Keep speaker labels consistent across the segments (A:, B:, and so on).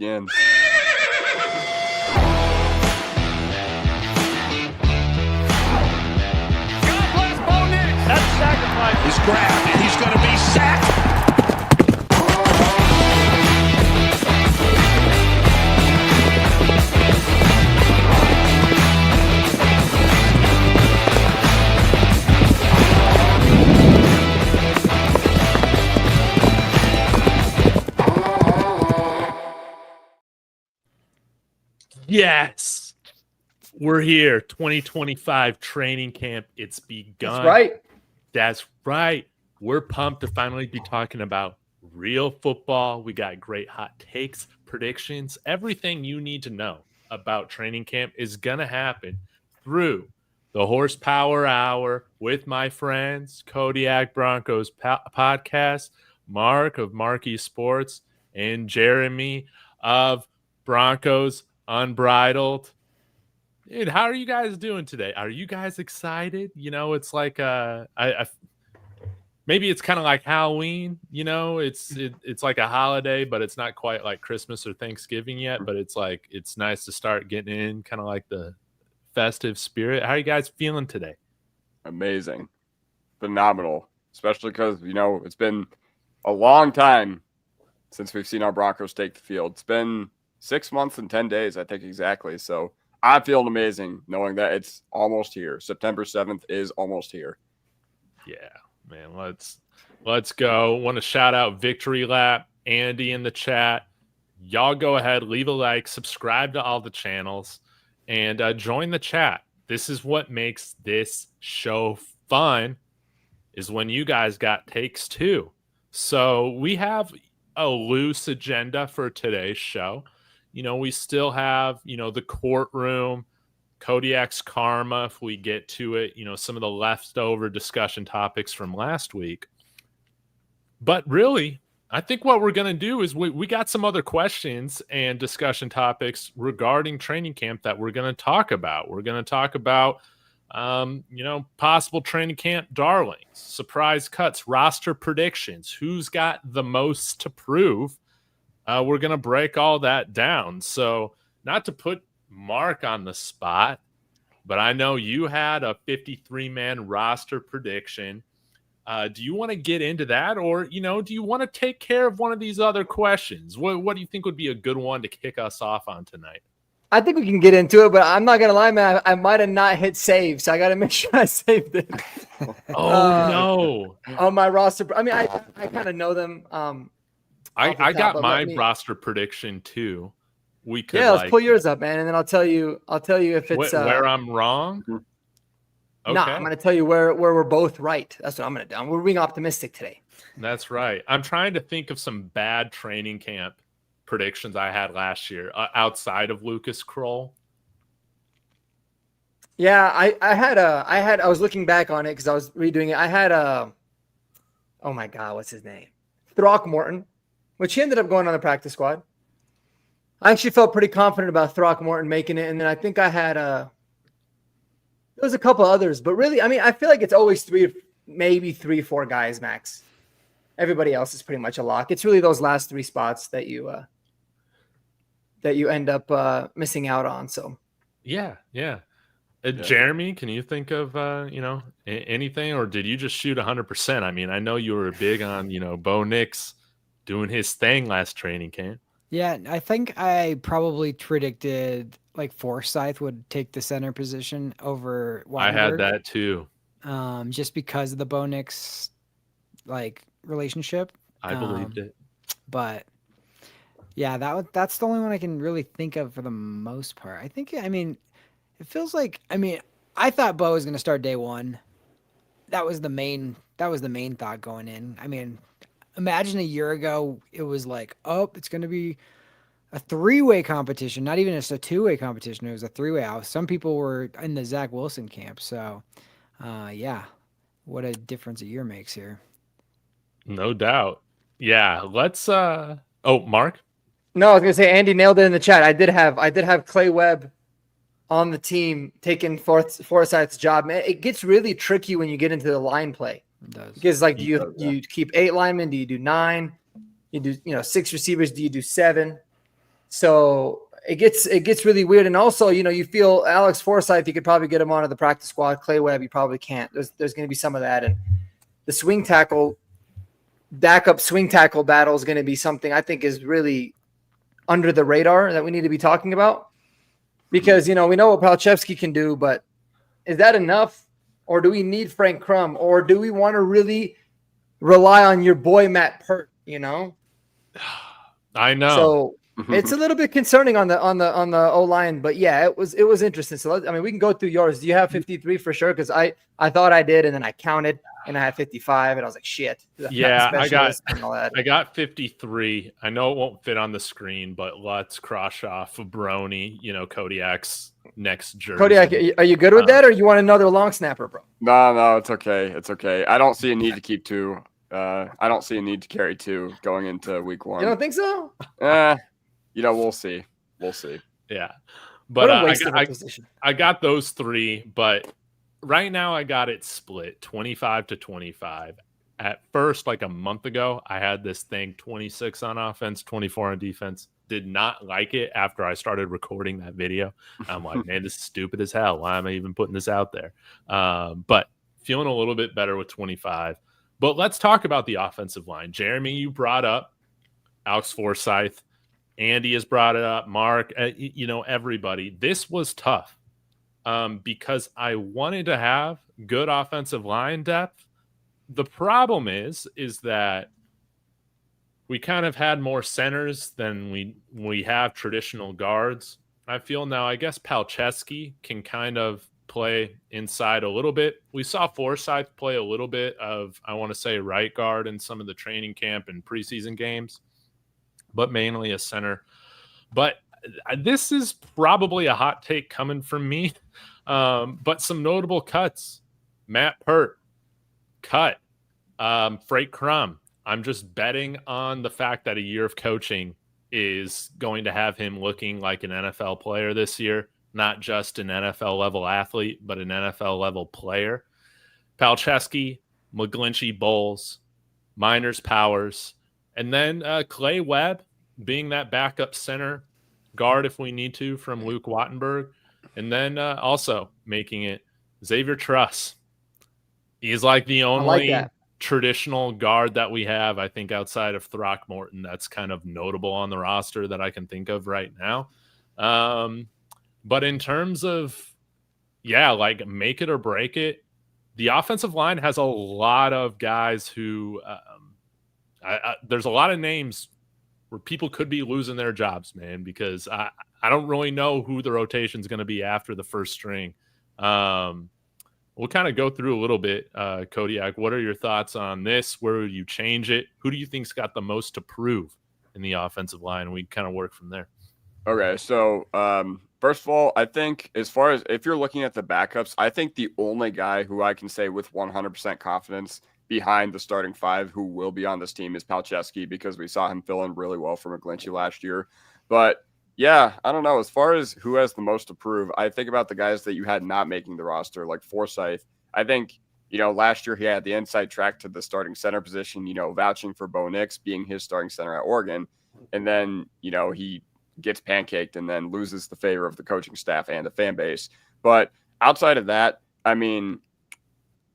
A: begins.
B: That sacrifice is grabbed, and he's going to be sacked.
C: Yes, we're here. 2025 training camp. It's begun.
D: That's right.
C: That's right. We're pumped to finally be talking about real football. We got great hot takes, predictions. Everything you need to know about training camp is going to happen through the Horsepower Hour with my friends, Kodiak Broncos Podcast, Mark of Marquee Sports, and Jeremy of Broncos Unbridled. Dude, how are you guys doing today? Are you guys excited? You know, it's like maybe it's kind of like Halloween. You know, it's like a holiday, but it's not quite like Christmas or Thanksgiving yet. But it's like it's nice to start getting in, kind of like the festive spirit. How are you guys feeling today?
A: Amazing, phenomenal, especially because it's been a long time since we've seen our Broncos take the field. It's been 6 months and 10 days, I think exactly. So I'm feeling amazing knowing that it's almost here. September 7th is almost here.
C: Yeah, man, let's go. Want to shout out Victory Lap, Andy in the chat. Y'all go ahead, leave a like, subscribe to all the channels, and join the chat. This is what makes this show fun, is when you guys got takes too. So we have a loose agenda for today's show. We still have, the courtroom, Kodiak's karma, if we get to it, some of the leftover discussion topics from last week. But really, I think what we're going to do is we got some other questions and discussion topics regarding training camp that we're going to talk about. We're going to talk about, possible training camp darlings, surprise cuts, roster predictions, who's got the most to prove. We're going to break all that down. So not to put Mark on the spot, but I know you had a 53-man roster prediction. Do you want to get into that, or, do you want to take care of one of these other questions? What do you think would be a good one to kick us off on tonight?
D: I think we can get into it, but I'm not going to lie, man. I might have not hit save, so I got to make sure I saved it.
C: No.
D: On my roster. I mean, I kind of know them.
C: I got my roster prediction too. We could
D: let's pull yours up, man, and then I'll tell you if it's
C: where I'm wrong. Okay.
D: No, I'm going to tell you where we're both right. That's what I'm going to do. We're being optimistic today.
C: That's right. I'm trying to think of some bad training camp predictions I had last year outside of Lucas Kroll.
D: Yeah, I was looking back on it because I was redoing it. I had oh my God, what's his name? Throckmorton, which he ended up going on the practice squad. I actually felt pretty confident about Throckmorton making it. And then I think I had there was a couple others, but really, I mean, I feel like it's always maybe 3-4 guys max. Everybody else is pretty much a lock. It's really those last 3 spots that you end up missing out on. So
C: yeah. Jeremy, can you think of anything, or did you just shoot 100%? I mean, I know you were big on Bo Nix doing his thing last training camp.
E: Yeah, I think I probably predicted like Forsyth would take the center position over Weinberg.
C: I had that too.
E: Just because of the Bo Nix relationship.
C: I believed it.
E: But yeah, that's the only one I can really think of for the most part. It feels like, I thought Bo was going to start day one. That was the main thought going in. I mean, imagine a year ago, it was like, oh, it's going to be a 3-way competition, not even just a 2-way competition. It was a 3-way. Some people were in the Zach Wilson camp. So, yeah, what a difference a year makes here.
C: No doubt. Yeah, let's Mark?
D: No, I was gonna say Andy nailed it in the chat. I did have Clay Webb on the team taking Forsyth's job. Man, it gets really tricky when you get into the line play.
E: It does.
D: Because do you keep 8 linemen? Do you do 9? You do 6 receivers? Do you do 7? So it gets really weird. And also, you feel Alex Forsythe, you could probably get him onto the practice squad. Clay Webb, you probably can't. There's going to be some of that. And the backup swing tackle battle is going to be something I think is really under the radar that we need to be talking about. Because, we know what Palczewski can do, but is that enough? Or do we need Frank Crum? Or do we want to really rely on your boy Matt Pert,
C: I know.
D: So it's a little bit concerning on the O-line, but yeah, it was interesting. So we can go through yours. Do you have 53 for sure? Because I thought I did, and then I counted, and I had 55, and I was like, shit.
C: Yeah, I got 53. I know it won't fit on the screen, but let's cross off Brony, Kodiak's next jersey.
D: Kodiak, are you good with that, or you want another long snapper, bro?
A: No, it's okay. It's okay. I don't see a need to keep 2. I don't see a need to carry 2 going into week 1.
D: You don't think so?
A: We'll see. We'll see.
C: Yeah. But I got those 3, but right now I got it split 25-25. At first, like a month ago, I had this thing 26 on offense, 24 on defense. Did not like it after I started recording that video. I'm like, man, this is stupid as hell. Why am I even putting this out there? But feeling a little bit better with 25. But let's talk about the offensive line. Jeremy, you brought up Alex Forsythe. Andy has brought it up. Mark, everybody. This was tough because I wanted to have good offensive line depth. The problem is that we kind of had more centers than we have traditional guards. I feel now, I guess Palczewski can kind of play inside a little bit. We saw Forsythe play a little bit of, I want to say, right guard in some of the training camp and preseason games, but mainly a center. But this is probably a hot take coming from me. But some notable cuts. Matt Pert, cut. Frank Crum. I'm just betting on the fact that a year of coaching is going to have him looking like an NFL player this year, not just an NFL level athlete, but an NFL level player. Palczewski, McGlinchey, Bowles, Miners, Powers, and then Clay Webb being that backup center guard if we need to from Luke Wattenberg. And then also making it Xavier Truss. He's like the only traditional guard that we have, I think, outside of Throckmorton that's kind of notable on the roster that I can think of right now. But in terms of, like make it or break it, the offensive line has a lot of guys who there's a lot of names where people could be losing their jobs, man, because I don't really know who the rotation is going to be after the first string. We'll kind of go through a little bit. Kodiak, what are your thoughts on this? Where would you change it? Who do you think's got the most to prove in the offensive line? We kind of work from there.
A: Okay, so first of all, I think as far as if you're looking at the backups, I think the only guy who I can say with 100% confidence behind the starting 5 who will be on this team is Palczewski, because we saw him fill in really well for McGlinchey last year. But yeah, I don't know. As far as who has the most to prove, I think about the guys that you had not making the roster, like Forsythe. I think, last year he had the inside track to the starting center position, vouching for Bo Nix being his starting center at Oregon. And then, he gets pancaked and then loses the favor of the coaching staff and the fan base. But outside of that, I mean,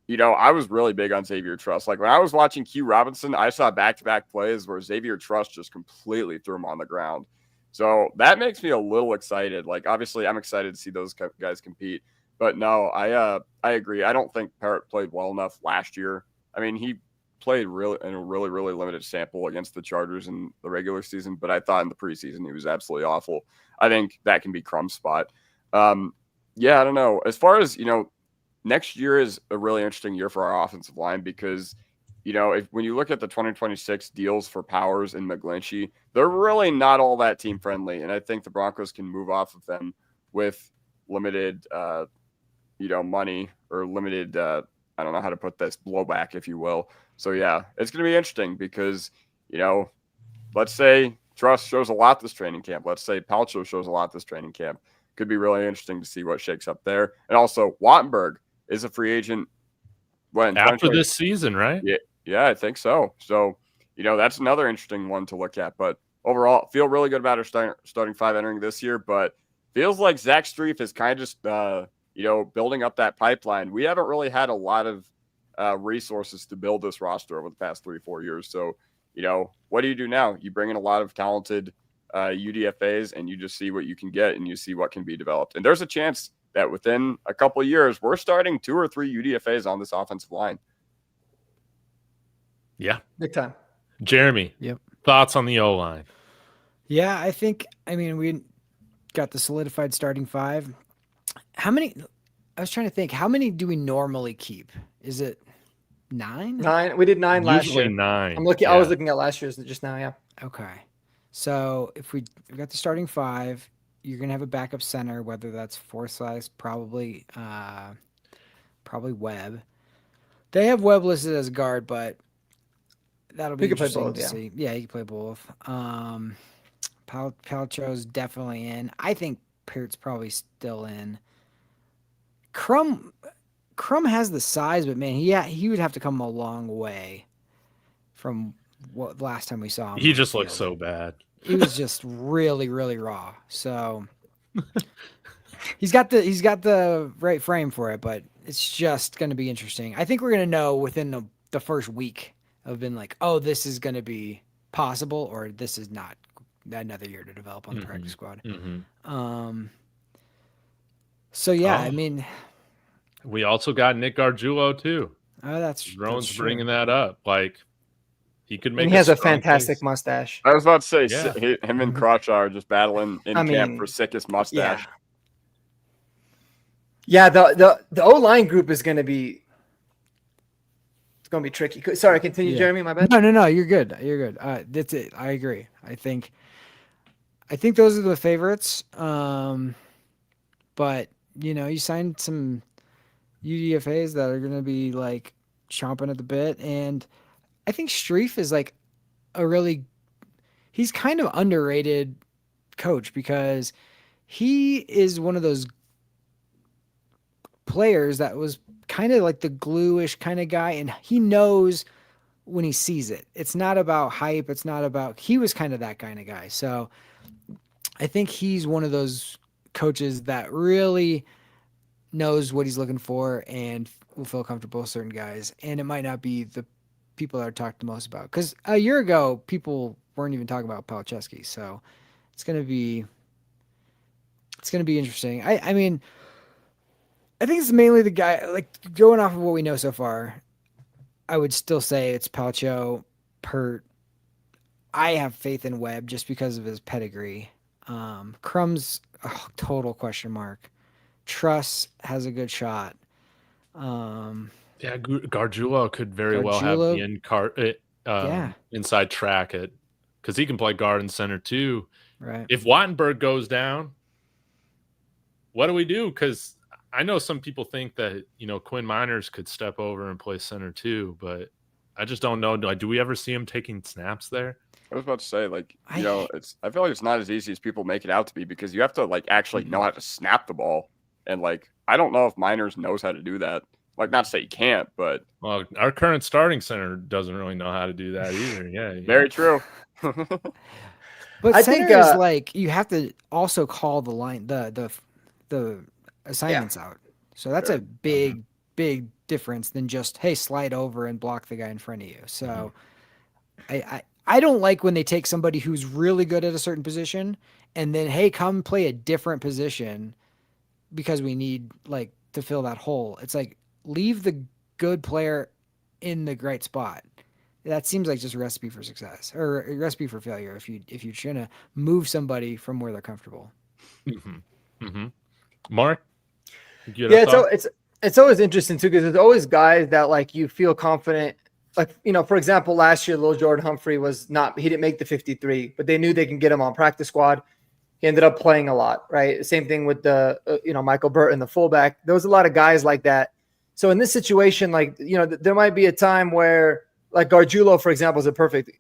A: I was really big on Xavier Truss. Like when I was watching Q Robinson, I saw back-to-back plays where Xavier Truss just completely threw him on the ground. So that makes me a little excited. Like, obviously, I'm excited to see those guys compete. But no, I agree. I don't think Parrott played well enough last year. I mean, he played in a really, really limited sample against the Chargers in the regular season, but I thought in the preseason he was absolutely awful. I think that can be Crum's spot. I don't know. As far as, next year is a really interesting year for our offensive line because, when you look at the 2026 deals for Powers and McGlinchey, they're really not all that team friendly. And I think the Broncos can move off of them with limited, money or limited, I don't know how to put this, blowback, if you will. So, yeah, it's going to be interesting because, let's say Truss shows a lot this training camp. Let's say Palcho shows a lot this training camp. Could be really interesting to see what shakes up there. And also, Wattenberg is a free agent when
C: after this season, right?
A: Yeah, I think so. So, that's another interesting one to look at. But overall, feel really good about our starting five entering this year, but feels like Zach Strief is kind of just, building up that pipeline. We haven't really had a lot of resources to build this roster over the past 3-4 years. So, what do you do now? You bring in a lot of talented UDFAs and you just see what you can get and you see what can be developed. And there's a chance that within a couple of years, we're starting 2 or 3 UDFAs on this offensive line.
C: Yeah.
D: Big time.
C: Jeremy, thoughts on the O-line?
E: Yeah, we got the solidified starting five. I was trying to think, how many do we normally keep? Is it 9?
D: 9. We did 9 last year.
C: Usually 9.
D: I was looking at last year's just now. Yeah.
E: Okay. So if we got the starting five, you're going to have a backup center, whether that's Forsyth, probably Webb. They have Webb listed as guard, but that'll be interesting to see. Yeah, he can play both. Paltro's definitely in. I think Peart's probably still in. Crum has the size, but man, he would have to come a long way from what last time we saw him.
C: He just looked so bad.
E: He was just really, really raw. So he's got the right frame for it, but it's just going to be interesting. I think we're going to know within the first week of being like, oh, this is going to be possible, or this is not another year to develop on the practice squad.
C: Mm-hmm.
E: So yeah,
C: we also got Nick Gargiulo too.
E: Oh, that's
C: Rowan's bringing that up. Like, he could make.
D: And he has a fantastic mustache.
A: I was about to say, him and Crawshaw are just battling in camp for sickest mustache.
D: Yeah, the O-line group is going to be. It's going to be tricky. Sorry, continue, Jeremy. My bad.
E: No. You're good. That's it. I agree. I think those are the favorites. But you signed some UDFAs that are going to be like chomping at the bit, and I think Strief is like he's kind of underrated coach because he is one of those players that was kind of like the glue-ish kind of guy, and he knows when he sees it. It's not about hype. He was kind of that kind of guy. So I think he's one of those coaches that really knows what he's looking for and will feel comfortable with certain guys. And it might not be the people that are talked the most about, because a year ago people weren't even talking about Palczewski. So it's going to be interesting. I mean, I think it's mainly the guy, like, going off of what we know so far, I would still say it's Palcho, Pert. I have faith in Webb just because of his pedigree. Crum's total question mark. Truss has a good shot.
C: Gargiulo could very well have the inside track it, because he can play guard and center too.
E: Right.
C: If Wattenberg goes down, what do we do? Because I know some people think that Quinn Miners could step over and play center too, but I just don't know. Do we ever see him taking snaps there?
A: I was about to say, I feel like it's not as easy as people make it out to be, because you have to actually know how to snap the ball. And I don't know if Miners knows how to do that. Not to say he can't, but
C: our current starting center doesn't really know how to do that either. Yeah.
A: Very true.
E: But I think is you have to also call the line, the assignments out. So that's a big difference than just, hey, slide over and block the guy in front of you. So I don't like when they take somebody who's really good at a certain position and then, hey, come play a different position because we need to fill that hole. It's leave the good player in the right spot. That seems like just a recipe for success, or a recipe for failure if you're trying to move somebody from where they're comfortable.
C: Mm-hmm. Mm-hmm. Mark?
D: It's always interesting too, because there's always guys that you feel confident. For example, last year, Lil Jordan Humphrey he didn't make the 53, but they knew they can get him on practice squad. He ended up playing a lot, right? Same thing with the, Michael Burton, the fullback. There was a lot of guys like that. So in this situation, there might be a time where, Gargiulo, for example, is a perfect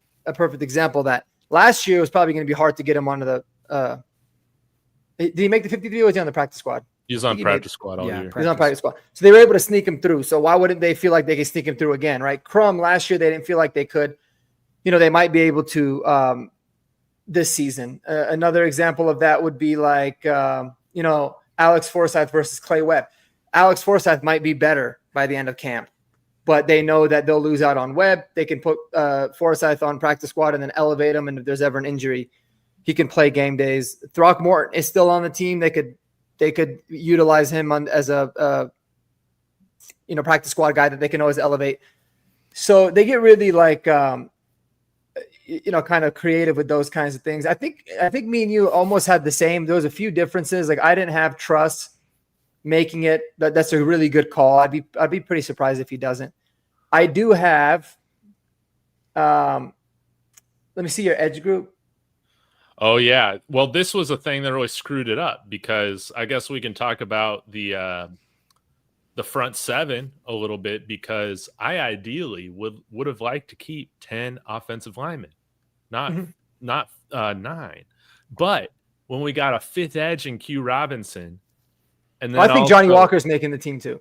D: example of that. Last year, it was probably going to be hard to get him onto the did he make the 53 or was he on the practice squad?
C: He was on practice squad all year.
D: He was on practice squad. So they were able to sneak him through. So why wouldn't they feel like they could sneak him through again, right? Crum, last year, they didn't feel like they could. They might be able to this season. Another example of that would be like, Alex Forsyth versus Clay Webb. Alex Forsyth might be better by the end of camp, but they know that they'll lose out on Webb. They can put Forsyth on practice squad and then elevate him. And if there's ever an injury, he can play game days. Throckmorton is still on the team. They could utilize him as a practice squad guy that they can always elevate. So they get really like, kind of creative with those kinds of things. I think me and you almost had the same. There was a few differences. Like I didn't have Truss making it. That's a really good call. I'd be pretty surprised if he doesn't. I do have, let me see your edge group.
C: Oh yeah. Well, this was a thing that really screwed it up because I guess we can talk about the front seven a little bit because I ideally would have liked to keep 10 offensive linemen, not 9. But when we got a fifth edge in Q Robinson, and then
D: I think Johnny Walker's making the team too.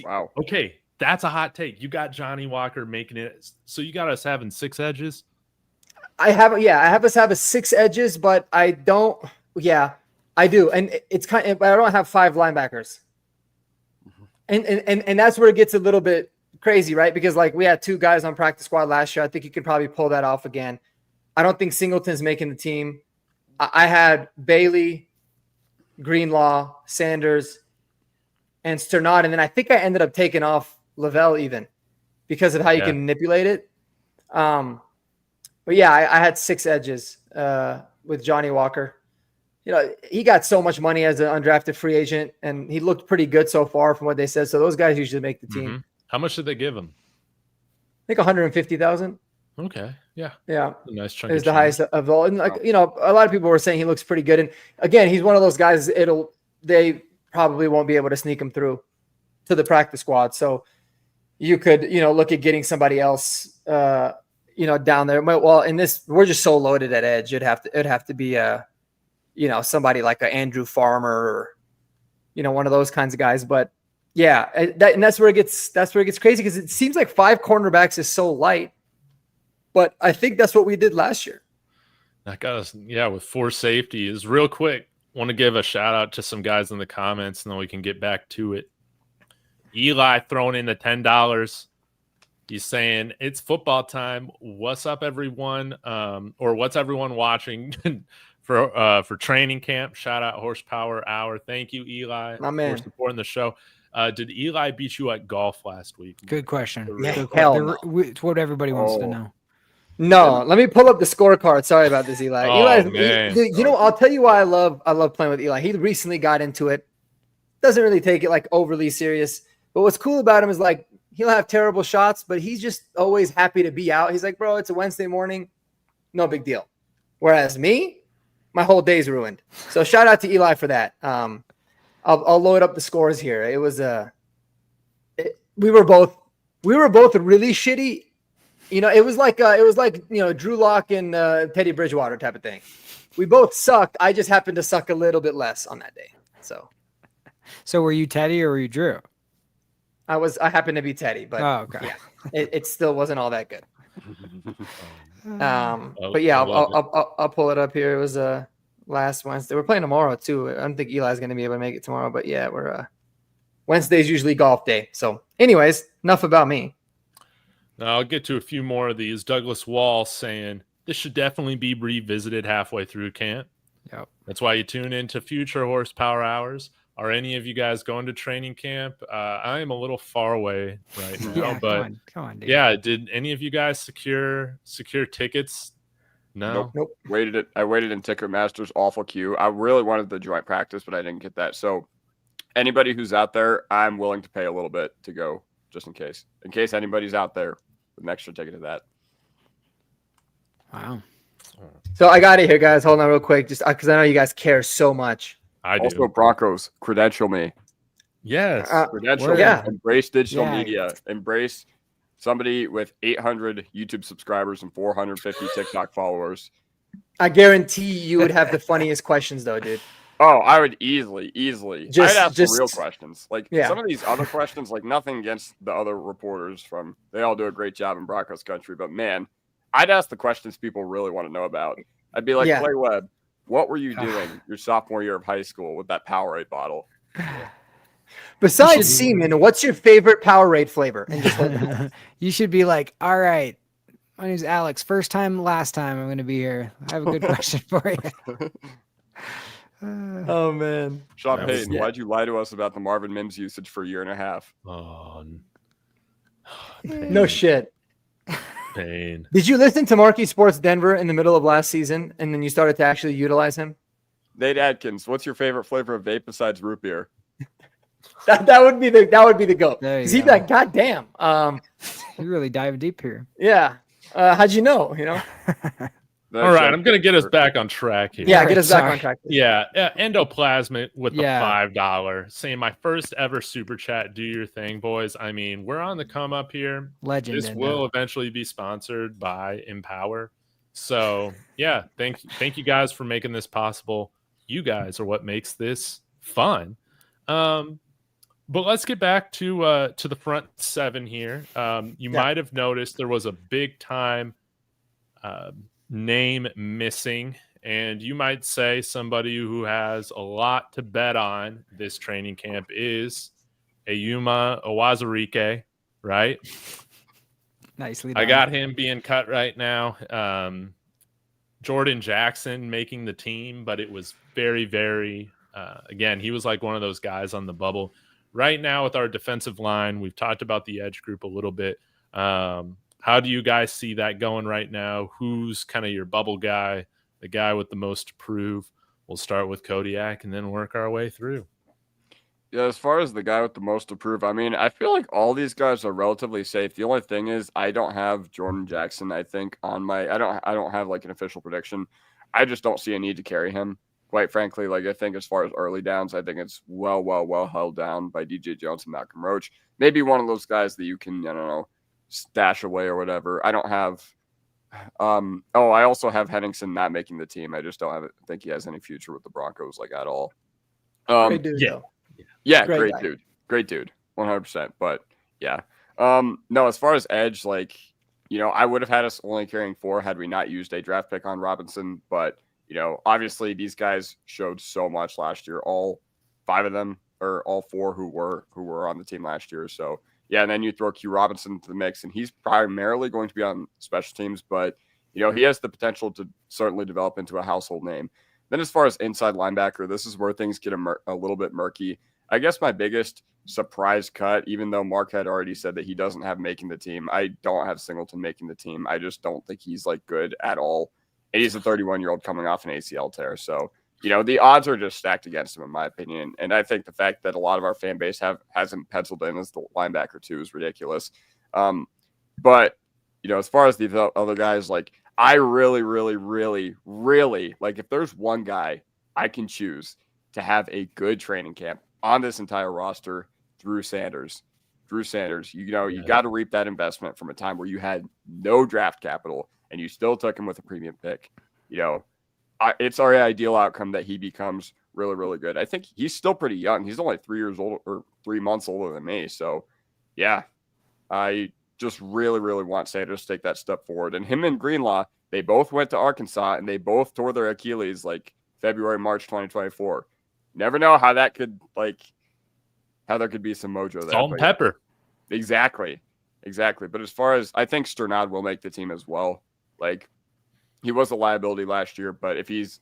A: Wow.
C: Okay, that's a hot take. You got Johnny Walker making it. So you got us having 6 edges.
D: I have us have a 6 edges, but I don't. Yeah, I do, and it's kind of. But I don't have 5 linebackers. And that's where it gets a little bit crazy, right? Because like we had 2 guys on practice squad last year. I think you could probably pull that off again. I don't think Singleton's making the team. I had Bailey, Greenlaw, Sanders, and Sternad. And then I think I ended up taking off Lavelle even because of how you can manipulate it. But yeah, I had 6 edges with Johnny Walker. He got so much money as an undrafted free agent, and he looked pretty good so far from what they said. So those guys usually make the team.
C: Mm-hmm. How much did they give him?
D: I think 150,000.
C: Okay, yeah,
D: a
C: nice chunk.
D: Is the highest of all, and a lot of people were saying he looks pretty good. And again, he's one of those guys. They probably won't be able to sneak him through to the practice squad. So you could look at getting somebody else down there. Well, in this, we're just so loaded at edge. It'd have to be somebody like a Andrew Farmer or, one of those kinds of guys. But yeah, and that's where it gets crazy because it seems like 5 cornerbacks is so light, but I think that's what we did last year.
C: That got us, with 4 safeties. Real quick, want to give a shout out to some guys in the comments and then we can get back to it. Eli throwing in the $10. He's saying it's football time. What's up, everyone? Or what's everyone watching for training camp? Shout out Horsepower Hour. Thank you, Eli, for supporting the show. Did Eli beat you at golf last week?
E: Good question.
D: Hell no.
E: It's what everybody wants to know.
D: No, let me pull up the scorecard. Sorry about this, Eli.
C: Man.
D: I'll tell you why I love playing with Eli. He recently got into it. Doesn't really take it like overly serious. But what's cool about him is like he'll have terrible shots, but he's just always happy to be out. He's like, bro, it's a Wednesday morning, no big deal. Whereas me, my whole day's ruined. So shout out to Eli for that. I'll load up the scores here. It was we were both really shitty. It was like Drew Lock and Teddy Bridgewater type of thing. We both sucked. I just happened to suck a little bit less on that day. So
E: were you Teddy or were you Drew?
D: I happened to be Teddy, but
E: okay.
D: Yeah, it still wasn't all that good. But yeah, I'll pull it up here. It was last Wednesday. We're playing tomorrow too. I don't think Eli's going to be able to make it tomorrow, but yeah, we're Wednesday's usually golf day. So anyways, enough about me.
C: Now I'll get to a few more of these. Douglas Wall saying this should definitely be revisited halfway through camp.
E: Yep.
C: That's why you tune into future Horsepower Hours. Are any of you guys going to training camp? I am a little far away right now, but
E: come on, dude.
C: Yeah, did any of you guys secure tickets? No.
D: Nope.
A: I waited in Ticketmaster's awful queue. I really wanted the joint practice, but I didn't get that. So anybody who's out there, I'm willing to pay a little bit to go just in case anybody's out there with an extra ticket to that.
E: Wow.
D: So I got it here, guys. Hold on real quick, just because I know you guys care so much.
C: I do.
A: Also, Broncos, credential me.
C: Yes.
A: Credential.
D: Yeah.
A: Embrace digital media. Embrace somebody with 800 YouTube subscribers and 450 TikTok followers.
D: I guarantee you would have the funniest questions, though, dude.
A: Oh, I would easily. I'd ask some real questions. Like some of these other questions, like nothing against the other reporters they all do a great job in Broncos country, but man, I'd ask the questions people really want to know about. I'd be like,
D: Yeah.
A: Clay Webb, what were you doing your sophomore year of high school with that Powerade bottle?
D: Besides semen, what's your favorite Powerade flavor? And just hold it.
E: You should be like, all right, my name's Alex. First time, last time I'm going to be here. I have a good question for you.
D: Oh, man.
A: Sean Payton, why'd you lie to us about the Marvin Mims usage for a year and a half?
C: Oh,
D: No shit.
C: pain.
D: Did you listen to Marquee Sports Denver in the middle of last season, and then you started to actually utilize him?
A: Nate Adkins, what's your favorite flavor of vape besides root beer?
D: That would be the goat.
E: There you
D: He'd be
E: go.
D: like, God damn.
E: You really dive deep here.
D: Yeah. How'd you know? You know?
C: All right, I'm going to get us back on track here.
D: Yeah, get us back
E: Sorry.
D: on track.
C: Yeah, endoplasmic with the
E: Yeah.
C: $5. Saying my first ever super chat. Do your thing, boys. I mean, we're on the come up here.
E: Legend.
C: This will eventually be sponsored by Empower. So yeah, thank you guys for making this possible. You guys are what makes this fun. But let's get back to the front seven here. You might have noticed there was a big time name missing, and you might say somebody who has a lot to bet on this training camp is Ayuma Owazurike, right?
E: Nicely done.
C: I got him being cut right now. Jordan Jackson making the team, but it was very, very, again, he was like one of those guys on the bubble. Right now with our defensive line, we've talked about the edge group a little bit. How do you guys see that going right now? Who's kind of your bubble guy, the guy with the most to prove? We'll start with Kodiak and then work our way through.
A: Yeah, as far as the guy with the most to prove, I mean, I feel like all these guys are relatively safe. The only thing is I don't have Jordan Jackson, I think, on my I don't have like an official prediction. I just don't see a need to carry him. Quite frankly, like I think as far as early downs, I think it's well held down by DJ Jones and Malcolm Roach. Maybe one of those guys that you can, I don't know, stash away or whatever. I don't have I also have Henningsen not making the team. I just don't think he has any future with the Broncos like at all.
D: Great dude,
C: yeah.
D: though.
A: Yeah,
D: Great
A: great dude, 100%. But yeah, no, as far as edge, like, you know, I would have had us only carrying 4 had we not used a draft pick on Robinson. But, you know, obviously these guys showed so much last year. All 5 of them, or all 4 who were on the team last year. So yeah, and then you throw Q Robinson into the mix, and he's primarily going to be on special teams, but you know, he has the potential to certainly develop into a household name. Then as far as inside linebacker, this is where things get a little bit murky. I guess my biggest surprise cut, even though Mark had already said that he doesn't have making the team, I don't have Singleton making the team. I just don't think he's like good at all. And he's a 31-year-old coming off an ACL tear. So, you know, the odds are just stacked against him, in my opinion. And I think the fact that a lot of our fan base hasn't penciled in as the linebacker too is ridiculous. But, you know, as far as the other guys, like, I really, like, if there's one guy I can choose to have a good training camp on this entire roster, Drew Sanders. You know, you got to reap that investment from a time where you had no draft capital and you still took him with a premium pick. You know, it's our ideal outcome that he becomes really, really good. I think he's still pretty young. He's only 3 years old or 3 months older than me. So, yeah, I just really, want Sanders to take that step forward. And him and Greenlaw, they both went to Arkansas and they both tore their Achilles like February, March 2024. Never know how that could, like, how there could be some mojo there.
C: Salt and pepper.
A: Exactly. But as far as, I think Sternad will make the team as well. Like, he was a liability last year, but if he's,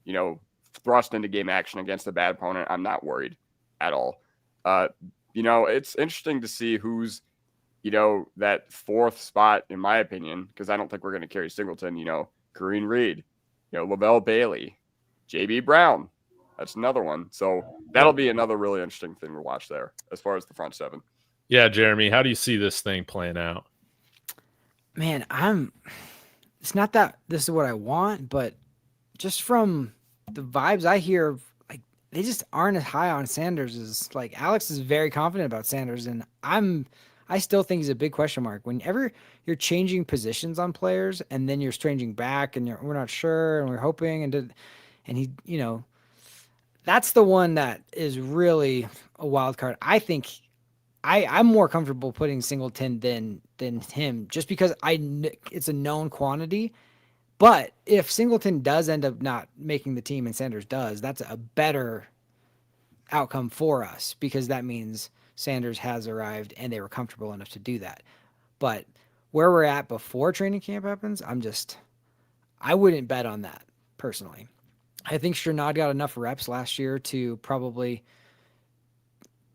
A: you know, thrust into game action against a bad opponent, I'm not worried at all. You know, it's interesting to see who's, you know, that 4th spot, in my opinion, because I don't think we're going to carry Singleton. You know, Kareem Reed, you know, Lavelle Bailey, JB Brown. That's another one. So that'll be another really interesting thing to watch there as far as the front 7.
C: Yeah, Jeremy, how do you see this thing playing out?
E: Man, it's not that this is what I want, but just from the vibes I hear, like, they just aren't as high on Sanders as, like, Alex is very confident about Sanders, and I still think he's a big question mark. Whenever you're changing positions on players and then you're changing back and we're not sure and we're hoping and he, you know, that's the one that is really a wild card. I think I'm more comfortable putting Singleton than him, just because it's a known quantity. But if Singleton does end up not making the team and Sanders does, that's a better outcome for us because that means Sanders has arrived and they were comfortable enough to do that. But where we're at before training camp happens, I wouldn't bet on that personally. I think Strnad got enough reps last year to probably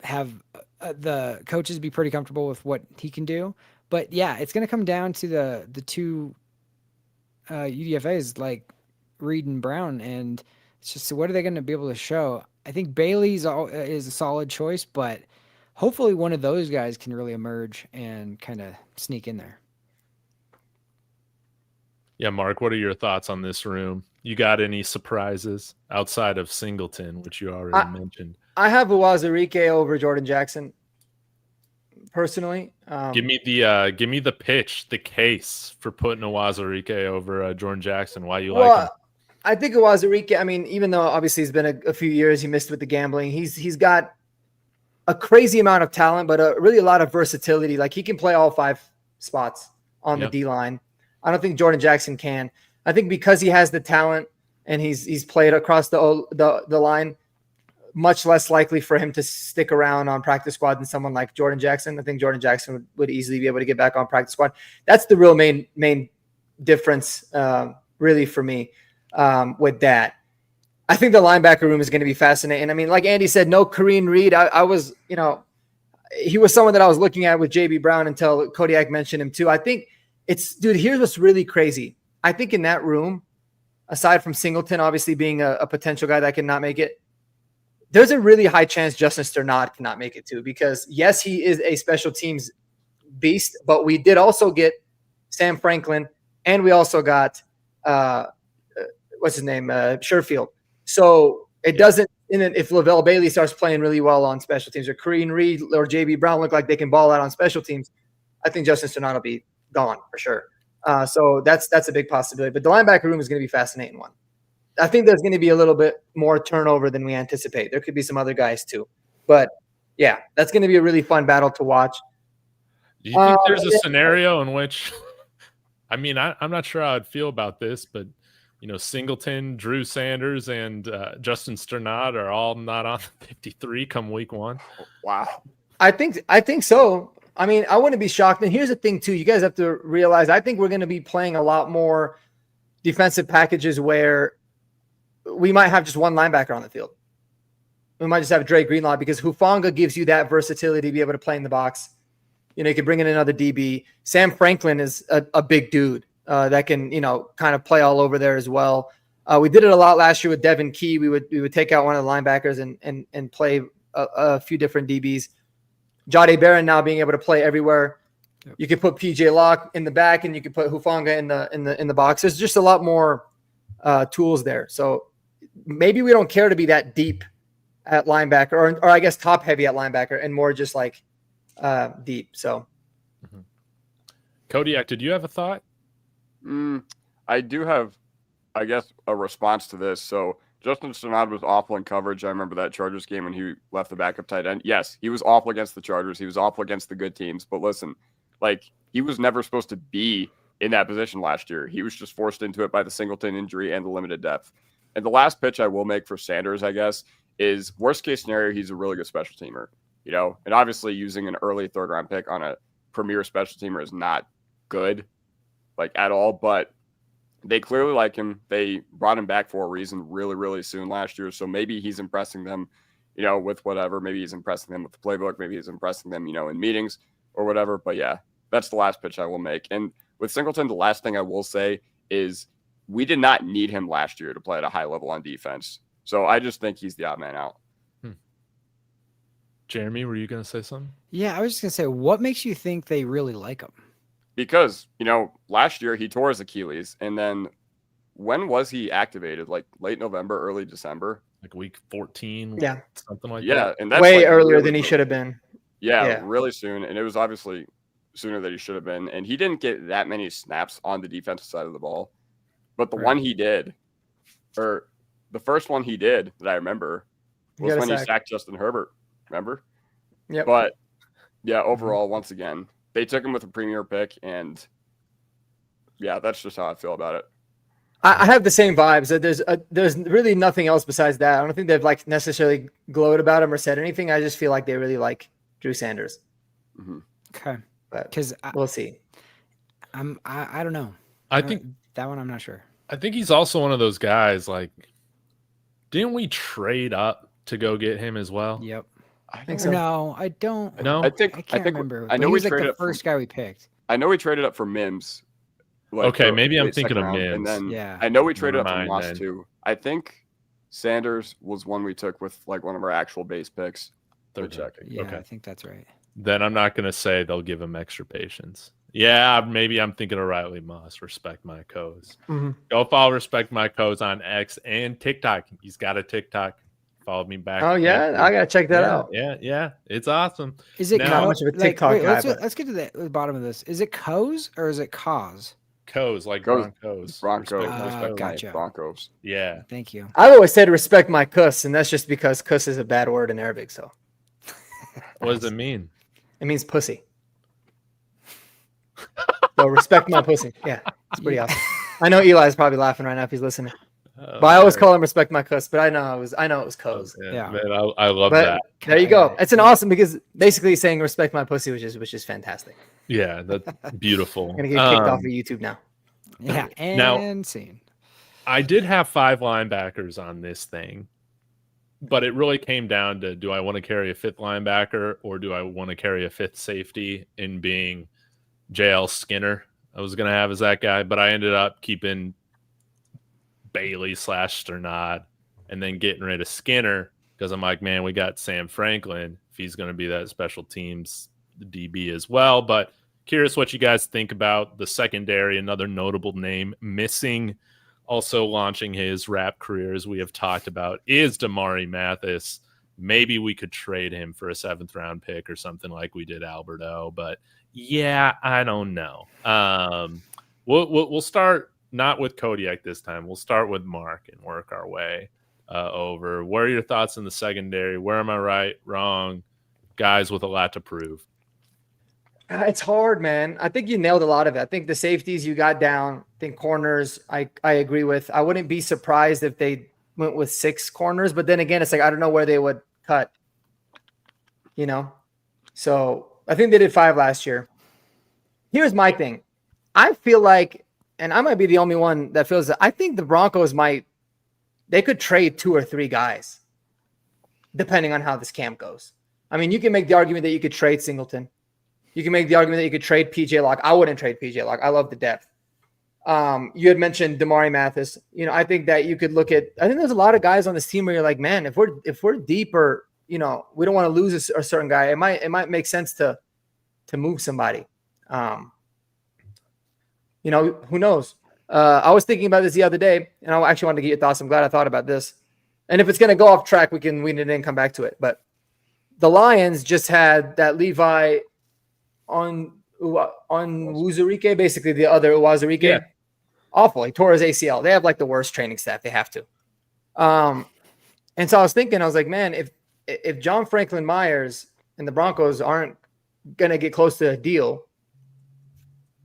E: have the coaches be pretty comfortable with what he can do. But yeah, it's going to come down to the two UDFAs like Reed and Brown, and it's just what are they going to be able to show? I think Bailey's is a solid choice, but hopefully one of those guys can really emerge and kind of sneak in there.
C: Yeah, Mark, what are your thoughts on this room? You got any surprises outside of Singleton, which you already mentioned?
D: I have Uwazurike over Jordan Jackson. Personally,
C: give me the pitch, the case for putting Uwazurike over Jordan Jackson. Why you like him?
D: I think Uwazurike, I mean, even though obviously it's been a few years, he missed with the gambling. He's got a crazy amount of talent, but really a lot of versatility. Like he can play all 5 spots on the D line. I don't think Jordan Jackson can. I think because he has the talent and he's played across the line, much less likely for him to stick around on practice squad than someone like Jordan Jackson. I think Jordan Jackson would easily be able to get back on practice squad. That's the real main difference, really for me, with that. I think the linebacker room is going to be fascinating. I mean, like Andy said, no Kareem Reed. I was, he was someone that I was looking at with JB Brown until Kodiak mentioned him too. I think dude, here's what's really crazy. I think in that room, aside from Singleton obviously being a potential guy that cannot make it, there's a really high chance Justin Strnad cannot make it too, because yes, he is a special teams beast, but we did also get Sam Franklin and we also got, what's his name? Sherfield. So it doesn't, if Lavelle Bailey starts playing really well on special teams or Kareem Reed or JB Brown look like they can ball out on special teams, I think Justin Strnad will be gone for sure. So that's a big possibility, but the linebacker room is going to be a fascinating one. I think there's going to be a little bit more turnover than we anticipate. There could be some other guys too, but yeah, that's going to be a really fun battle to watch.
C: Do you think there's a scenario in which, I mean, I'm not sure how I'd feel about this, but Singleton, Drew Sanders, and Justin Strnad are all not on the 53 come week 1.
A: Wow.
D: I think so. I mean, I wouldn't be shocked. And here's the thing too, you guys have to realize, I think we're going to be playing a lot more defensive packages where we might have just one linebacker on the field. We might just have Dre Greenlaw because Hufanga gives you that versatility to be able to play in the box. You could bring in another DB. Sam Franklin is a big dude that can, kind of play all over there as well. We did it a lot last year with Devin Key. We would take out one of the linebackers and play a few different DBs. Jade Barron now being able to play everywhere. Yep. You could put PJ Locke in the back and you could put Hufanga in the box. There's just a lot more tools there. So maybe we don't care to be that deep at linebacker or I guess top heavy at linebacker and more just like deep. So
C: Kodiak, did you have a thought?
A: I do have, I guess, a response to this. So Justin Strnad was awful in coverage. I remember that Chargers game when he left the backup tight end. Yes, he was awful against the Chargers. He was awful against the good teams. But listen, he was never supposed to be in that position last year. He was just forced into it by the Singleton injury and the limited depth. And the last pitch I will make for Sanders, I guess, is worst case scenario, he's a really good special teamer. And obviously using an early 3rd round pick on a premier special teamer is not good, at all. But they clearly like him. They brought him back for a reason really, really soon last year. So maybe he's impressing them, with whatever. Maybe he's impressing them with the playbook. Maybe he's impressing them, in meetings or whatever. But yeah, that's the last pitch I will make. And with Singleton, the last thing I will say is we did not need him last year to play at a high level on defense. So I just think he's the odd man out.
C: Jeremy, were you going to say something?
E: Yeah, I was just going to say, what makes you think they really like him?
A: Because, last year he tore his Achilles. And then when was he activated? Late November, early December?
C: Week 14?
D: Yeah.
C: Something like that?
A: Yeah. And that's
D: way earlier than he should have been.
A: Yeah, really soon. And it was obviously sooner than he should have been. And he didn't get that many snaps on the defensive side of the ball. But the one he did, or the first one he did that I remember was when he sacked Justin Herbert. Remember?
D: Yeah.
A: But yeah, overall, once again, they took him with a premier pick, and yeah, that's just how I feel about it.
D: I have the same vibes. There's really nothing else besides that. I don't think they've like necessarily glowed about him or said anything. I just feel like they really like Drew Sanders.
A: Mhm.
E: Okay.
D: But
E: Because
D: we'll see.
E: I don't know.
C: I think
E: that one I'm not sure.
C: I think he's also one of those guys. Like, didn't we trade up to go get him as well?
E: Yep.
A: I
D: think so.
E: No, I don't.
C: No,
A: I think
E: I can't remember.
A: I know
E: But he
A: we
E: was like
A: traded
E: the
A: up for-
E: first guy we picked.
A: I know we traded up for Mims.
C: Okay, maybe I'm
A: late
C: thinking
A: second
C: of
A: round,
C: Mims.
A: And then
E: Yeah.
A: I know we traded
C: Never
A: up for
C: mind
A: Moss
C: then.
A: too. I think Sanders was one we took with like one of our actual base picks.
C: Third
A: check.
E: Yeah,
C: Okay.
E: I think that's right.
C: Then I'm not going to say they'll give him extra patience. Yeah, maybe I'm thinking of Riley Moss. Respect my codes.
D: Mhm.
C: Go follow Respect My Codes on X and TikTok. He's got a TikTok. Followed me back.
D: Oh yeah, I gotta check that
C: yeah,
D: out.
C: Yeah. It's awesome.
E: Is it
C: Now-
D: Not much of a TikTok guy, but-
E: let's get to the bottom of this. Is it Coes or is it Cause?
C: Codes like
A: Codes.
C: Broncos.
A: Broncos.
C: Respect my codes.
E: gotcha.
A: Broncos.
C: Yeah.
E: Thank you.
D: I've always said respect my kuss, and that's just because kuss is a bad word in Arabic. So
C: What does it mean?
D: it means pussy. So respect my pussy. Yeah, it's pretty awesome. I know Eli's probably laughing right now if he's listening. But I always call him respect my kuss. But I know it was Coes.
E: Yeah.
C: Man, I love
D: But
C: that.
D: there you go. It's an awesome because basically saying respect my pussy, which is fantastic.
C: Yeah, that's beautiful.
D: I'm gonna get kicked off of YouTube now.
E: Yeah, and
C: Now-
E: scene.
C: I did have 5 linebackers on this thing, but it really came down to, do I want to carry a 5th linebacker or do I want to carry a 5th safety, in being JL Skinner? I was going to have as that guy, but I ended up keeping Bailey / Sternad and then getting rid of Skinner because I'm like, man, we got Sam Franklin if he's going to be that special teams DB as well. But curious what you guys think about the secondary. Another notable name missing, also launching his rap career, as we have talked about, is Damari Mathis. Maybe we could trade him for a 7th round pick or something like we did Alberto, but yeah, I don't know. We'll start not with Kodiak this time. We'll start with Mark and work our way over. What are your thoughts in the secondary? Where am I right, wrong? Guys with a lot to prove.
D: It's hard, man. I think you nailed a lot of it. I think the safeties you got down. I think corners, I agree with. I wouldn't be surprised if they went with 6 corners, but then again, it's like I don't know where they would cut. You know? So I think they did 5 last year. Here's my thing. I feel like, and I might be the only one that feels that, I think the Broncos they could trade 2 or 3 guys, depending on how this camp goes. I mean, you can make the argument that you could trade Singleton. You can make the argument that you could trade PJ Locke. I wouldn't trade PJ Locke. I love the depth. You had mentioned Damari Mathis. You know, I think that you could look at. I think there's a lot of guys on this team where you're like, man, if we're deep, or we don't want to lose a certain guy, it might make sense to move somebody. Who knows? I was thinking about this the other day, and I actually wanted to get your thoughts. I'm glad I thought about this. And if it's going to go off track, we can then come back to it. But the Lions just had that Levi on Wuzurike, basically the other Uwazurike.
C: Yeah.
D: Awful. He tore his ACL. They have like the worst training staff. They have to. And so I was thinking, I was like, man, if John Franklin Myers and the Broncos aren't going to get close to a deal,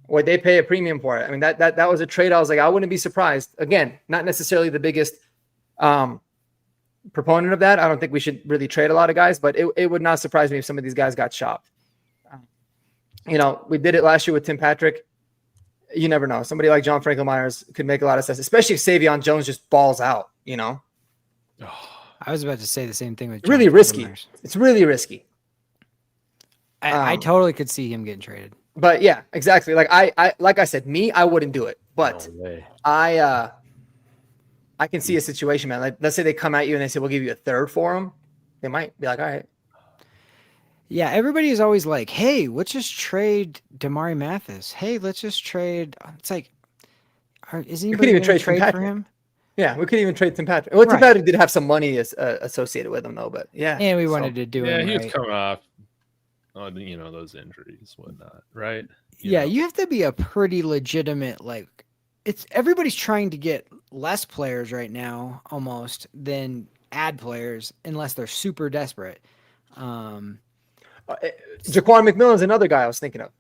D: would they pay a premium for it? I mean, that was a trade. I was like, I wouldn't be surprised. Again, not necessarily the biggest proponent of that. I don't think we should really trade a lot of guys, but it would not surprise me if some of these guys got shopped. We did it last year with Tim Patrick. You never know. Somebody like John Franklin Myers could make a lot of sense, especially if Savion Jones just balls out,
E: I was about to say the same thing with
D: Really
E: Jonathan
D: risky.
E: Myers.
D: It's really risky.
E: I totally could see him getting traded.
D: But yeah, exactly. Like I said, I wouldn't do it. But
C: No way.
D: I can see a situation, man. Like, let's say they come at you and they say, we'll give you a 3rd for him. They might be like, all right.
E: Yeah, everybody is always like, hey, let's just trade Damari Mathis. Hey, let's just trade. It's like, is anybody
D: even
E: going to
D: trade
E: trade for
D: Patrick.
E: him?
D: Yeah, we could even trade Tim Patrick. Well, Tim
E: Right.
D: Patrick did have some money associated with him, though. But yeah.
E: And we
D: so-
E: wanted to do
C: Yeah,
E: him
C: he was
E: right.
C: coming off on those injuries, whatnot, right?
E: Yeah, you have to be a pretty legitimate, like, it's everybody's trying to get less players right now almost than add players unless they're super desperate.
D: Jaquan McMillan is another guy I was thinking of.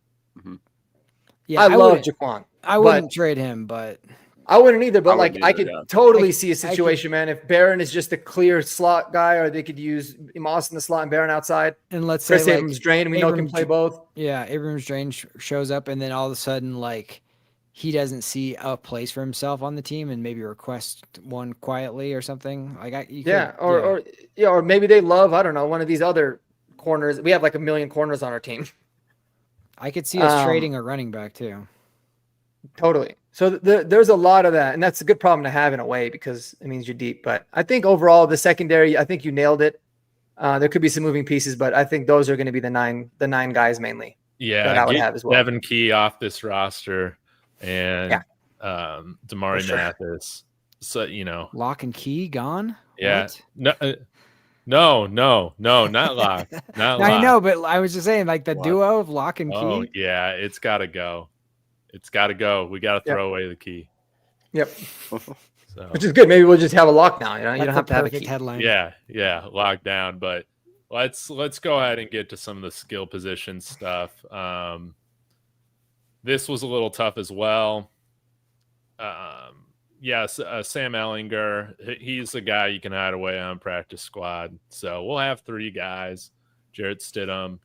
E: Yeah,
D: I love
E: wouldn't-
D: Jaquan.
E: I wouldn't trade him, but
D: I wouldn't either, but
A: I wouldn't
D: like I
A: either,
D: could
A: yeah.
D: totally see a situation, man. If Barron is just a clear slot guy, or they could use Moss in the slot and Barron outside.
E: And let's
D: Chris
E: say
D: Abrams drain, we know can play both.
E: Yeah, Abrams drain shows up, and then all of a sudden, like he doesn't see a place for himself on the team, and maybe request one quietly or something. Like
D: or maybe they love, I don't know, one of these other corners. We have like a million corners on our team.
E: I could see us trading a running back too.
D: Totally. So there's a lot of that, and that's a good problem to have in a way because it means you're deep. But I think overall the secondary, I think you nailed it. There could be some moving pieces, but I think those are going to be the nine guys mainly.
C: Yeah,
D: that I would have as well.
C: Devin Key off this roster, and Damari
D: sure.
C: Mathis. So
E: Lock and Key gone.
C: Yeah.
E: What?
C: No, not Lock. Not Lock.
E: I know, but I was just saying, like the duo of Lock and Key.
C: Oh yeah, it's got to go. It's got to go. We got to throw away the key.
D: Yep.
C: So.
D: Which is good. Maybe we'll just have a lock now. You don't have to have a key.
E: Headline.
C: Yeah, locked down. But let's go ahead and get to some of the skill position stuff. This was a little tough as well. Sam Ehlinger, he's the guy you can hide away on practice squad. So we'll have 3 guys. Jarrett Stidham.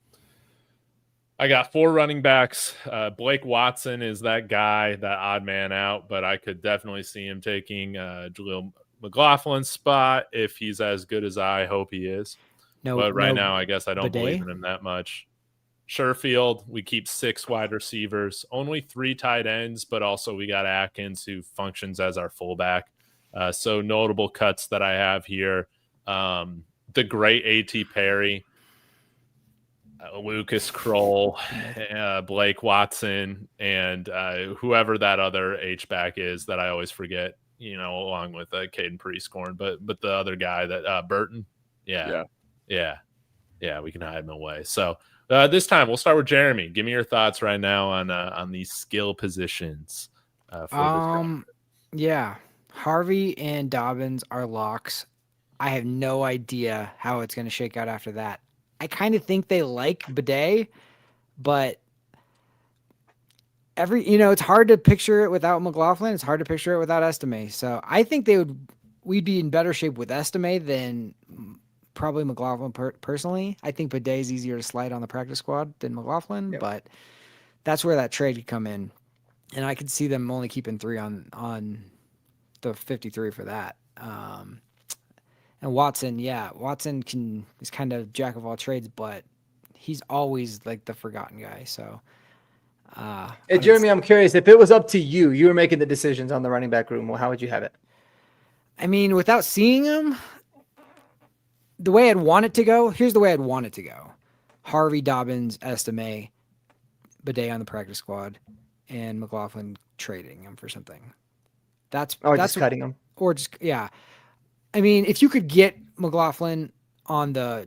C: I got 4 running backs. Blake Watson is that guy, that odd man out, but I could definitely see him taking Jaleel McLaughlin's spot if he's as good as I hope he is. But right now, I guess I don't believe in him that much. Sherfield, we keep 6 wide receivers, only 3 tight ends, but also we got Atkins who functions as our fullback. So notable cuts that I have here. The great A.T. Perry. Lucas Kroll, Blake Watson, and whoever that other H-back is that I always forget, along with Caden Prieskorn, but the other guy that Burton. Yeah, we can hide him away. So this time we'll start with Jeremy. Give me your thoughts right now on these skill positions.
E: Harvey and Dobbins are locks. I have no idea how it's going to shake out after that. I kind of think they like Bidet, but it's hard to picture it without McLaughlin. It's hard to picture it without Estime. So I think we'd be in better shape with Estime than probably McLaughlin personally. I think Bidet is easier to slide on the practice squad than McLaughlin, but that's where that trade could come in. And I could see them only keeping 3 on the 53 for that. And Watson is kind of jack of all trades, but he's always like the forgotten guy. So,
D: hey, Jeremy, I'm curious if it was up to you, you were making the decisions on the running back room. Well, how would you have it?
E: I mean, without seeing him, the way I'd want it to go. Here's the way I'd want it to go: Harvey, Dobbins, Estime, Bidet on the practice squad, and McLaughlin trading him for something. That's
D: just cutting him,
E: or just I mean, if you could get McLaughlin on the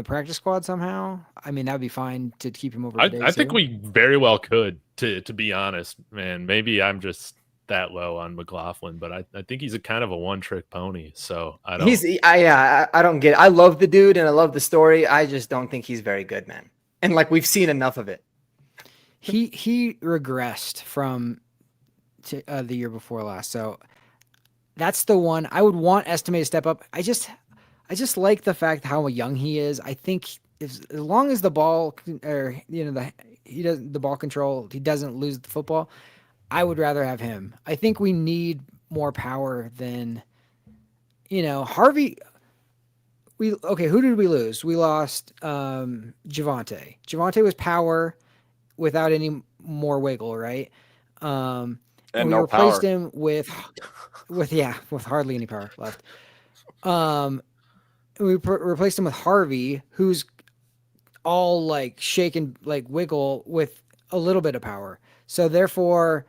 E: practice squad somehow, I mean, that would be fine to keep him over.
C: I think we very well could, to be honest, man. Maybe I'm just that low on McLaughlin, but I think he's a kind of a one-trick pony. So I don't.
D: I don't get it. I love the dude and I love the story. I just don't think he's very good, man. And like we've seen enough of it.
E: He regressed from the year before last, so. That's the one I would want Estime to step up. I just like the fact how young he is. I think as long as the ball the ball control, he doesn't lose the football. I would rather have him. I think we need more power than Harvey. Who did we lose? We lost Javonte. Javonte was power without any more wiggle, right? And we replaced him with hardly any power left. We replaced him with Harvey, who's all like shaken, like wiggle with a little bit of power. So therefore,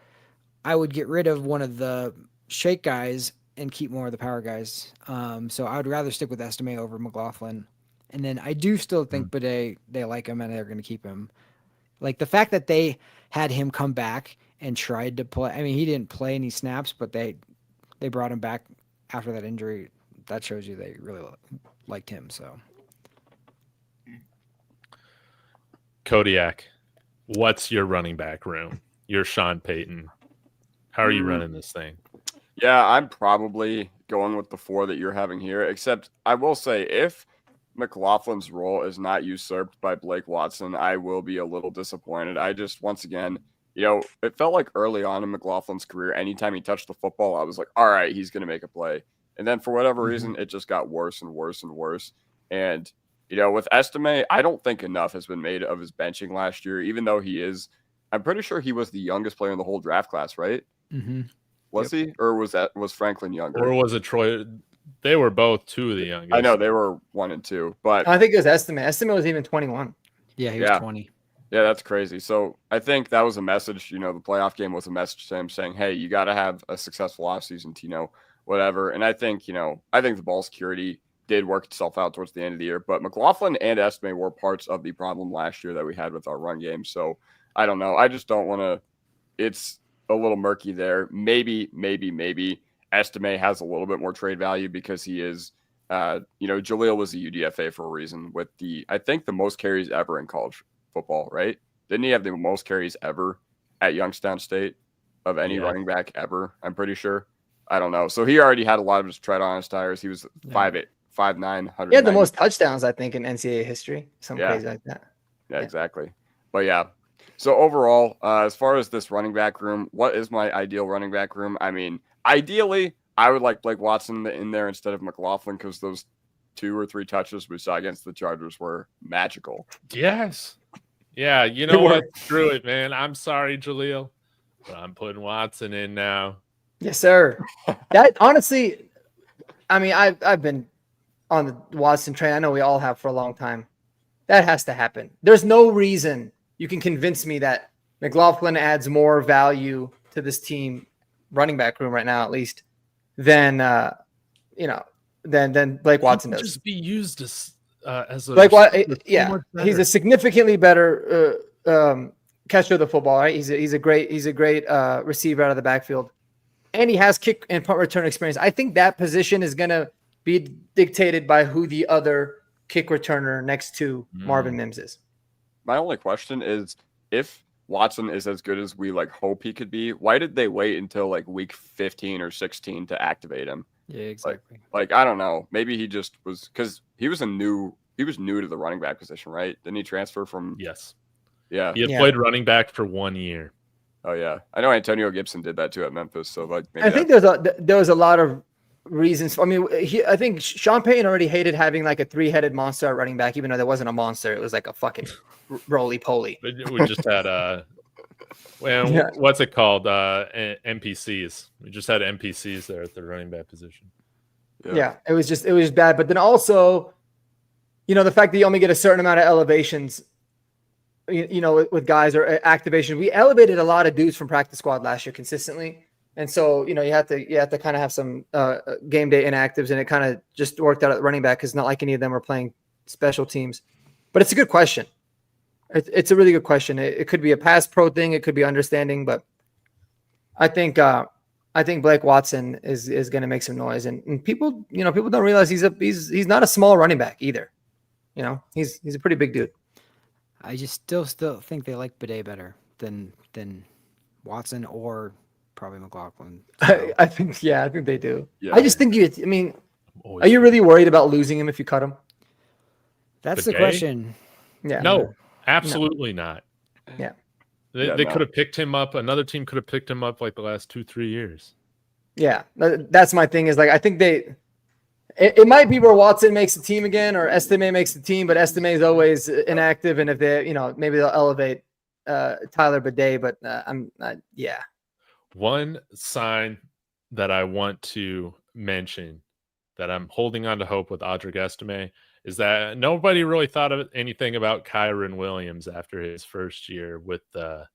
E: I would get rid of one of the shake guys and keep more of the power guys. So I would rather stick with Estime over McLaughlin. And then I do still think Bidet, they like him and they're going to keep him. Like the fact that they had him come back and tried to play. I mean, he didn't play any snaps, but they brought him back after that injury. That shows you they really liked him. So,
C: Kodiak, what's your running back room? You're Sean Payton. How are you running this thing?
A: Yeah, I'm probably going with the 4 that you're having here, except I will say if McLaughlin's role is not usurped by Blake Watson, I will be a little disappointed. I just, once again, it felt like early on in McLaughlin's career, anytime he touched the football, I was like, all right, he's going to make a play. And then for whatever reason, it just got worse and worse and worse. And, with Estime, I don't think enough has been made of his benching last year, even though I'm pretty sure he was the youngest player in the whole draft class, right?
E: Mm-hmm.
A: Was he? Or was Franklin younger?
C: Or was it Troy? They were both 2 of the youngest.
A: I know they were 1 and 2, but
D: I think it was Estime. Estime was even 21.
E: Yeah, he was 20.
A: Yeah, that's crazy. So I think that was a message, the playoff game was a message to him saying, hey, you got to have a successful offseason to, whatever. And I think, the ball security did work itself out towards the end of the year, but McLaughlin and Estime were parts of the problem last year that we had with our run game. So I don't know. I just don't want to, it's a little murky there. Maybe Estime has a little bit more trade value because he is, Jaleel was a UDFA for a reason with I think the most carries ever in college football, right? Didn't he have the most carries ever at Youngstown State of any running back ever? I'm pretty sure. I don't know. So he already had a lot of his tread on his tires. He was 5'8", 5'9", 100.
D: He had the most touchdowns, I think, in NCAA history. Some crazy like that.
A: Yeah, exactly. But yeah. So overall, as far as this running back room, what is my ideal running back room? I mean, ideally, I would like Blake Watson in there instead of McLaughlin because those 2 or 3 touches we saw against the Chargers were magical.
C: Yes. Yeah, you know what? Screw it, man. I'm sorry, Jaleel, but I'm putting Watson in now.
D: Yes, sir. That honestly, I mean, I've been on the Watson train. I know we all have for a long time. That has to happen. There's no reason you can convince me that McLaughlin adds more value to this team running back room right now, at least, than than Blake Watson does.
C: Just be used as a
D: Blake he's a significantly better catcher of the football. Right, he's a great receiver out of the backfield, and he has kick and punt return experience. I think that position is going to be dictated by who the other kick returner next to Marvin Mims is.
A: My only question is, if Watson is as good as we hope he could be, why did they wait until week 15 or 16 to activate him?
E: Yeah, exactly.
A: I don't know. Maybe he just was, because he was new to the running back position, right? Didn't he transfer from?
C: Yes.
A: Yeah.
C: He had played running back for 1 year.
A: Oh yeah, I know Antonio Gibson did that too at Memphis. So maybe
D: I think there was a lot of reasons. I mean, I think Sean Payton already hated having a 3-headed monster at running back, even though there wasn't a monster. It was a fucking roly-poly.
C: We just had what's it called? NPCs. We just had NPCs there at the running back position.
D: Yeah, it was bad. But then also, the fact that you only get a certain amount of elevations, with guys or activation. We elevated a lot of dudes from practice squad last year consistently. And so, you have to kind of have some game day inactives, and it kind of just worked out at running back because not like any of them are playing special teams. But it's a good question. It's a really good question. It could be a pass pro thing. It could be understanding, but I think Blake Watson is going to make some noise, and people don't realize he's not a small running back either. He's a pretty big dude.
E: I just still think they like Bidet better than Watson or probably McLaughlin. So.
D: I think they do.
A: Yeah.
D: I just think are you really worried about losing him if you cut him?
E: That's
C: Bidet?
E: the question.
D: Yeah.
C: No, absolutely not.
D: Yeah.
C: They could have picked him up. Another team could have picked him up the last 2-3 years.
D: Yeah. That's my thing is I think it might be where Watson makes the team again or Estime makes the team, but Estime is always inactive. And if they, maybe they'll elevate Tyler Bidet, but I'm not. Yeah.
C: One sign that I want to mention that I'm holding on to hope with Audric Estime is that nobody really thought of anything about Kyron Williams after his first year with the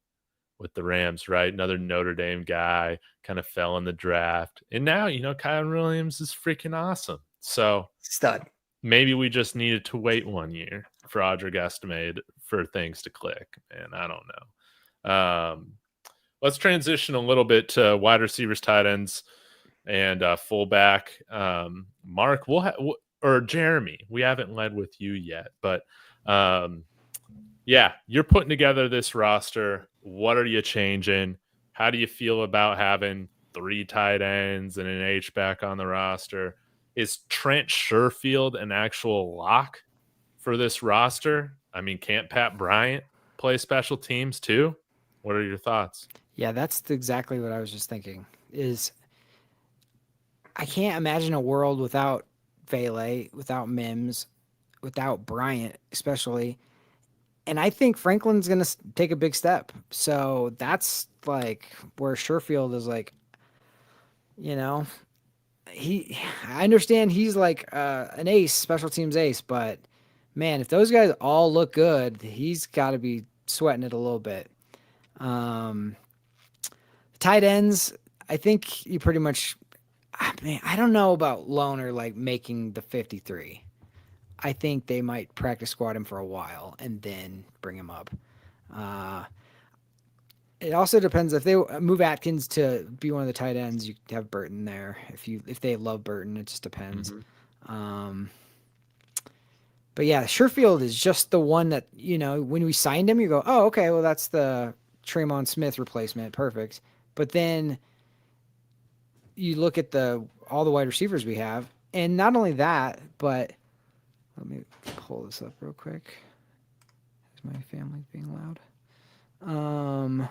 C: Rams, right? Another Notre Dame guy kind of fell in the draft. And now, Kyron Williams is freaking awesome. So
D: stud.
C: Maybe we just needed to wait 1 year for Audric Estime for things to click. And I don't know. Let's transition a little bit to wide receivers, tight ends, and fullback. Mark, or Jeremy, we haven't led with you yet, but you're putting together this roster. What are you changing? How do you feel about having 3 tight ends and an H-back on the roster? Is Trent Sherfield an actual lock for this roster? I mean, can't Pat Bryant play special teams too? What are your thoughts?
E: Yeah, that's exactly what I was just thinking. Is I can't imagine a world without Vele, without Mims, without Bryant, especially. And I think Franklin's going to take a big step. So that's like where Sherfield is like, you know, I understand he's like an ace, special teams ace, but man, if those guys all look good, he's got to be sweating it a little bit. Tight ends, I think you pretty much, man, I don't know about Loner like making the 53. I think they might practice squad him for a while and then bring him up. It also depends if they move Atkins to be one of the tight ends. You have Burton there. If they love Burton, it just depends.
A: Mm-hmm.
E: But yeah, Sherfield is just the one that, you know, when we signed him, you go, oh, okay, well that's the Tremon Smith replacement, perfect. But then you look at all the wide receivers we have, and not only that, but let me pull this up real quick. Is my family being loud?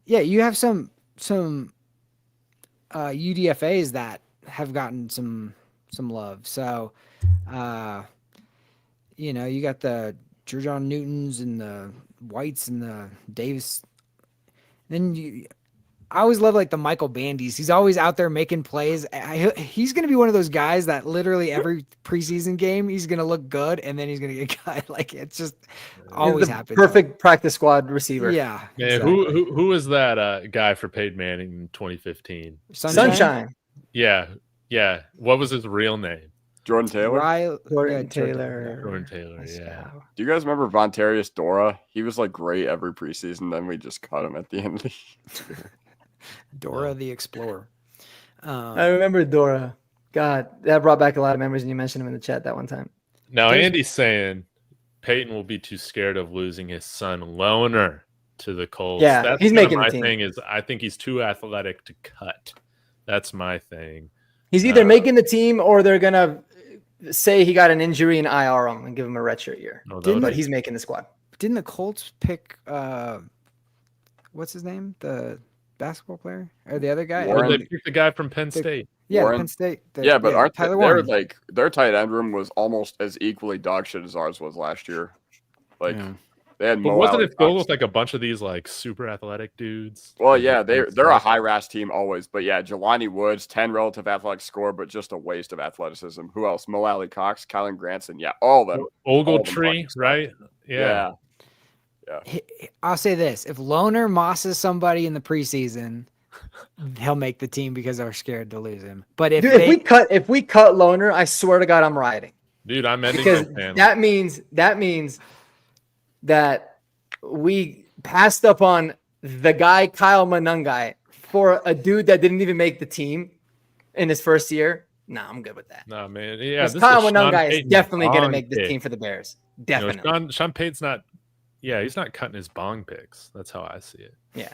E: Yeah, you have some UDFAs that have gotten some love. So, you know, you got the Jerjon Newtons and the Whites and the Davis. Then I always love like the Michael Bandys. He's always out there making plays. He's going to be one of those guys that literally every preseason game, he's going to look good and then he's going to get cut. Like it's just always happens.
D: Perfect practice squad receiver.
E: Yeah.
C: Man,
E: Exactly.
C: who was that guy for Peyton Manning in 2015?
D: Sunshine.
C: Yeah. What was his real name?
A: Jordan Taylor.
D: Jordan Taylor.
C: Jordan Taylor, yeah.
A: Do you guys remember Vontarius Dora? He was like great every preseason. Then we just cut him at the end of the year.
E: Dora the Explorer.
D: I remember Dora. God, that brought back a lot of memories, and you mentioned him in the chat that one time.
C: Now, Andy's saying Peyton will be too scared of losing his son Loner to the Colts.
D: Yeah,
C: that's
D: he's making
C: my
D: the team.
C: thing. Is I think he's too athletic to cut. That's my thing.
D: He's either making the team or they're gonna say he got an injury and IR him and give him a redshirt year. But he's making the squad.
E: Didn't the Colts pick what's his name? The basketball player or the other guy?
A: Warren.
C: They picked the guy from Penn State.
E: Yeah,
A: Warren.
E: Penn State.
A: But aren't
E: Tyler
A: they're
E: Warren.
A: like their tight end room was almost as equally dog shit as ours was last year. Like they had
C: But
A: Mo
C: wasn't
A: Alley
C: it filled
A: Cox.
C: with like a bunch of these like super athletic dudes?
A: Well, yeah, they're a high RAS team always, but yeah, Jelani Woods, 10 relative athletic score, but just a waste of athleticism. Who else? Mo Alley Cox, Kylan Granson, yeah, all of them.
C: Ogletree, right?
A: Yeah.
E: I'll say this: if Loner mosses somebody in the preseason, he'll make the team because they're scared to lose him. But if
D: if we cut Loner, I swear to God, I'm rioting.
C: Dude, I'm ending
D: Because
C: my panel.
D: that means that we passed up on the guy Kyle Monungai for a dude that didn't even make the team in his first year. Nah, I'm good with that.
C: No, man. Yeah, this
D: Kyle
C: is Sean
D: Monungai is
C: Payton's
D: definitely going to
C: bong
D: make the
C: pick.
D: team for the Bears.
C: You
D: Definitely.
C: know, Sean Payton's not. Yeah, he's not cutting his bong picks. That's how I see it.
D: Yeah.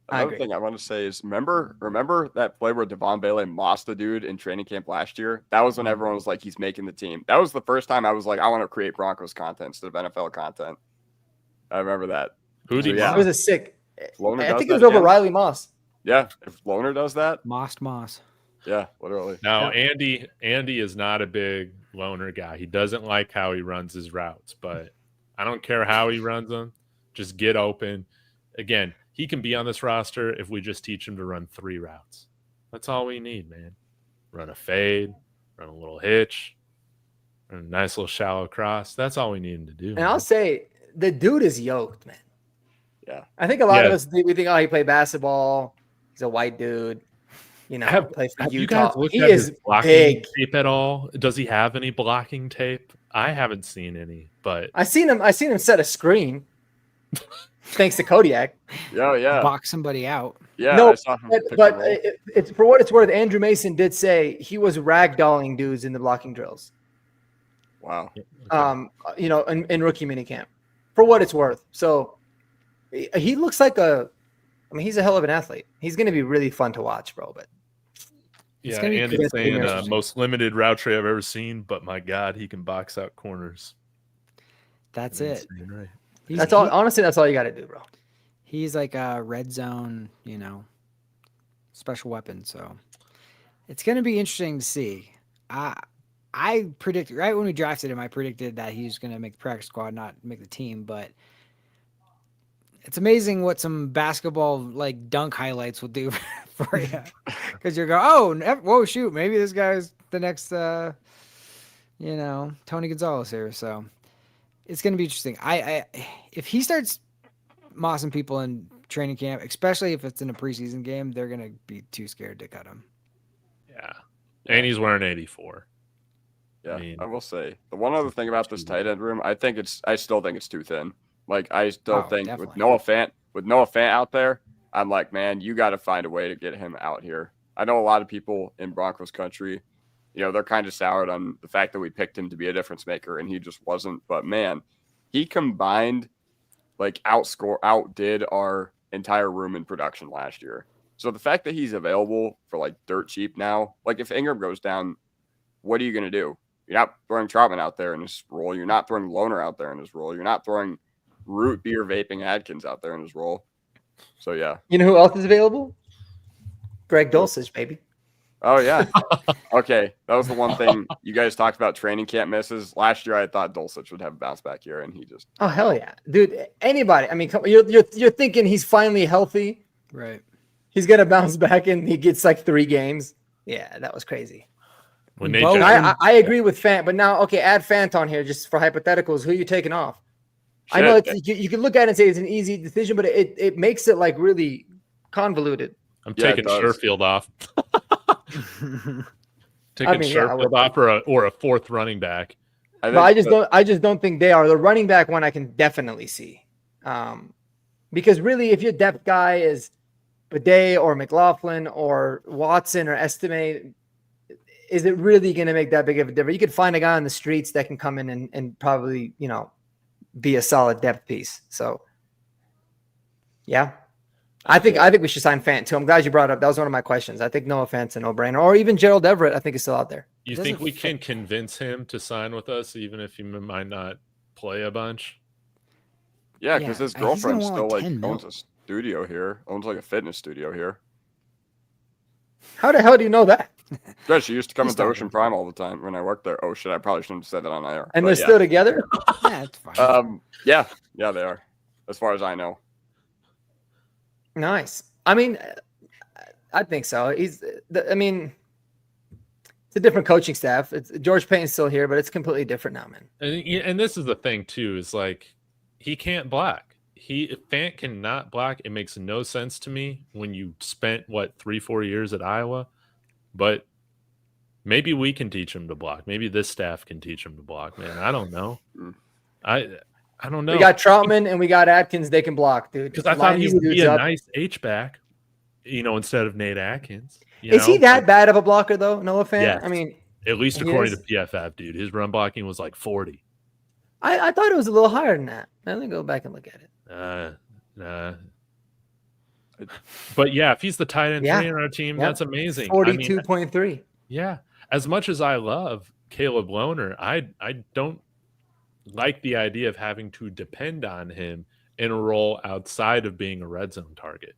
A: Another
D: agree.
A: thing I want to say is remember that play where Devon Bailey mossed the dude in training camp last year? That was when everyone was like, he's making the team. That was the first time I was like, I want to create Broncos content instead of NFL content. I remember that.
C: Who do you?
A: Yeah.
D: It was a sick.
A: Loner
D: I
A: does
D: think it was
A: that,
D: over
A: yeah.
D: Riley Moss.
A: Yeah, if Loner does that,
E: Moss.
A: yeah, literally.
C: Now, Andy is not a big Loner guy. He doesn't like how he runs his routes, but I don't care how he runs them. Just get open. Again, he can be on this roster if we just teach him to run 3 routes. That's all we need, man. Run a fade, run a little hitch, run a nice little shallow cross. That's all we need him to do.
D: And I'll say the dude is yoked, man.
A: Yeah.
D: I think a lot of us we think, oh, he played basketball. He's a white dude. You know, play for
C: have you
D: Utah.
C: guys looked
D: He
C: at
D: is
C: his blocking
D: big.
C: tape at all? Does he have any blocking tape? I haven't seen any, but
D: I seen him set a screen. Thanks to Kodiak.
A: Yeah.
E: Box somebody out.
A: Yeah.
D: No,
A: I saw him pick and
D: but
A: roll.
D: it's for what it's worth. Andrew Mason did say he was ragdolling dudes in the blocking drills.
A: Wow.
D: You know, in rookie minicamp. For what it's worth. So he looks like a I mean, he's a hell of an athlete. He's going to be really fun to watch, bro. But
C: Yeah,
E: gonna be
C: Andy's
E: pretty
C: saying
E: interesting.
C: most limited route tree I've ever seen, but my God, he can box out corners.
E: That's it.
C: Insane, right?
D: that's all. Honestly, that's all you got to do, bro.
E: He's like a red zone, special weapon. So it's going to be interesting to see. I predicted right when we drafted him, I predicted that he's going to make the practice squad, not make the team. But it's amazing what some basketball like dunk highlights will do for you, because you're going, whoa, shoot, maybe this guy's the next, Tony Gonzalez here. So it's going to be interesting. If he starts mossing people in training camp, especially if it's in a preseason game, they're going to be too scared to cut him.
C: Yeah. And he's wearing 84.
A: Yeah,
C: I mean,
A: I will say the one other thing about this tight end room, I still think it's too thin. Like I still think
E: definitely.
A: with Noah Fant out there, I'm like, man, you got to find a way to get him out here. I know a lot of people in Broncos country, they're kind of soured on the fact that we picked him to be a difference maker, and he just wasn't. But man, he combined, like outdid our entire room in production last year. So the fact that he's available for like dirt cheap now, like if Ingram goes down, what are you going to do? You're not throwing Troutman out there in his role. You're not throwing Loner out there in his role. You're not throwing root beer vaping Adkins out there in his role. So yeah.
D: You know who else is available? Greg Dulcich, baby.
A: Oh yeah. Okay. That was the one thing you guys talked about training camp misses. Last year I thought Dulcich would have a bounce back year, and he just
D: Oh hell yeah, dude. Anybody? I mean, you're thinking he's finally healthy.
E: Right.
D: He's gonna bounce back and he gets like 3 games. Yeah, that was crazy.
C: when they
E: Bo-
C: just,
D: I agree with Fant, but now okay, add Fant on here just for hypotheticals. Who are you taking off? I know you can look at it and say it's an easy decision, but it makes it like really convoluted.
C: I'm
A: Yeah,
C: taking
A: it does.
C: Sherfield off. Taking
D: I mean, yeah, I
C: Sherfield
D: would-
C: off or a fourth running back.
D: But I just don't think they are. The running back one I can definitely see. Because really, if your depth guy is Bidet or McLaughlin or Watson or Estime, is it really going to make that big of a difference? You could find a guy on the streets that can come in and probably, be a solid depth piece. So, yeah. I think we should sign Fant too. I'm glad you brought it up. That was one of my questions. I think Noah Fant's a no-brainer. Or even Gerald Everett, I think is still out there.
C: You think we can convince him to sign with us, even if he might not play a bunch?
A: Yeah, because
E: Yeah,
A: his
E: he's gonna
A: girlfriend
E: want
A: still like
E: 10 mil.
A: owns a studio here, owns like a fitness studio here.
D: How the hell do you know that?
A: Yeah, she used to come
E: He's
A: into
E: talking.
A: Ocean Prime all the time when I worked there. Oh shit, I probably shouldn't have said that on air.
D: And
A: but
D: they're still together?
E: Yeah, it's fine.
A: yeah, they are, as far as I know.
D: Nice. I mean, I think so. It's a different coaching staff. George Payton's still here, but it's completely different now, man.
C: And this is the thing too, is like he can't block. If Fant cannot block, it makes no sense to me when you spent 3-4 years at Iowa. But maybe we can teach him to block. Maybe this staff can teach him to block, man. I don't know. I don't know.
D: We got Troutman and we got Atkins. They can block, dude.
C: Because I thought
D: Line
C: he
D: these
C: would be
D: dudes
C: a
D: up.
C: nice H-back, instead of Nate Atkins.
D: Is he that bad of a blocker, though? Noah Fant?
C: Yes.
D: I mean,
C: At least
D: he
C: according
D: is?
C: to PFF, dude. His run blocking was like 40.
D: I thought it was a little higher than that. Let me go back and look at it.
C: Nah. But yeah, if he's the tight end
D: Yeah.
C: 3 on our team,
D: Yeah.
C: that's amazing.
D: 42.3.
C: Yeah. As much as I love Caleb Lohner, I don't like the idea of having to depend on him in a role outside of being a red zone target.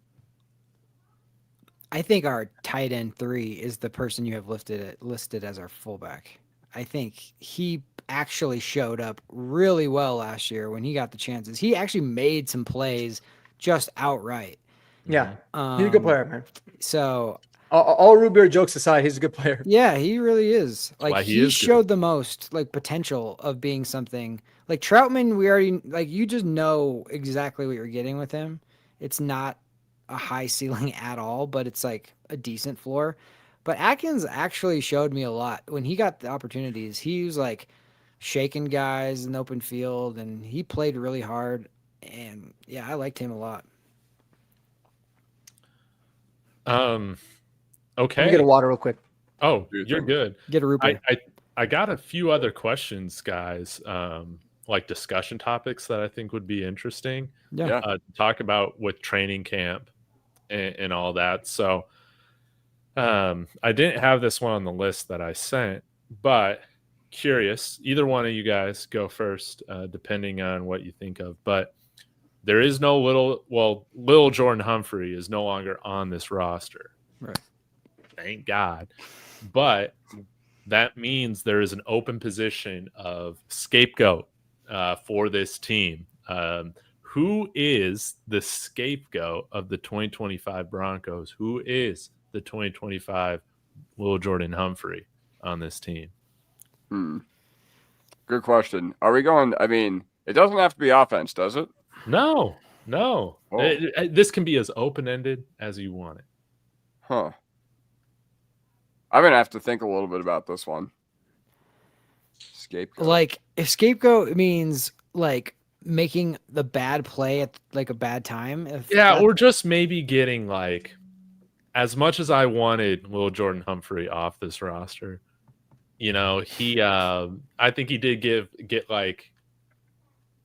E: I think our tight end 3 is the person you have listed as our fullback. I think he actually showed up really well last year when he got the chances. He actually made some plays just outright.
D: Yeah. He's a good player, man.
E: So
D: All root beer jokes aside, he's a good player.
E: yeah, he really is.
C: why
E: Like
C: he
E: he
C: is good.
E: showed the most potential of being something. Like Troutman, we already you just know exactly what you're getting with him. It's not a high ceiling at all, but it's like a decent floor. But Atkins actually showed me a lot when he got the opportunities. He was like shaking guys in the open field, and he played really hard. And yeah, I liked him a lot.
C: Okay.
D: Let me get a water real quick.
C: Oh,
A: Do your
C: you're
A: thing.
C: good.
E: Get a Rupert.
C: I got a few other questions, guys. Like discussion topics that I think would be interesting.
E: Yeah.
A: Yeah.
C: To talk about with training camp. and all that. So I didn't have this one on the list that I sent, but curious. Either one of you guys go first, depending on what you think of. But there is no little Jordan Humphrey is no longer on this roster.
E: Right.
C: Thank God. But that means there is an open position of scapegoat for this team. Who is the scapegoat of the 2025 Broncos? Who is the 2025 Lil Jordan Humphrey on this team?
A: Good question. Are we going? I mean, it doesn't have to be offense, does it?
C: No.
A: Oh.
C: This can be as open-ended as you want it.
A: Huh. I'm going to have to think a little bit about this one. Scapegoat.
E: Like, if scapegoat means like making the bad play at like a bad time.
C: Or just maybe getting like, as much as I wanted Lil Jordan Humphrey off this roster, he I think he did get like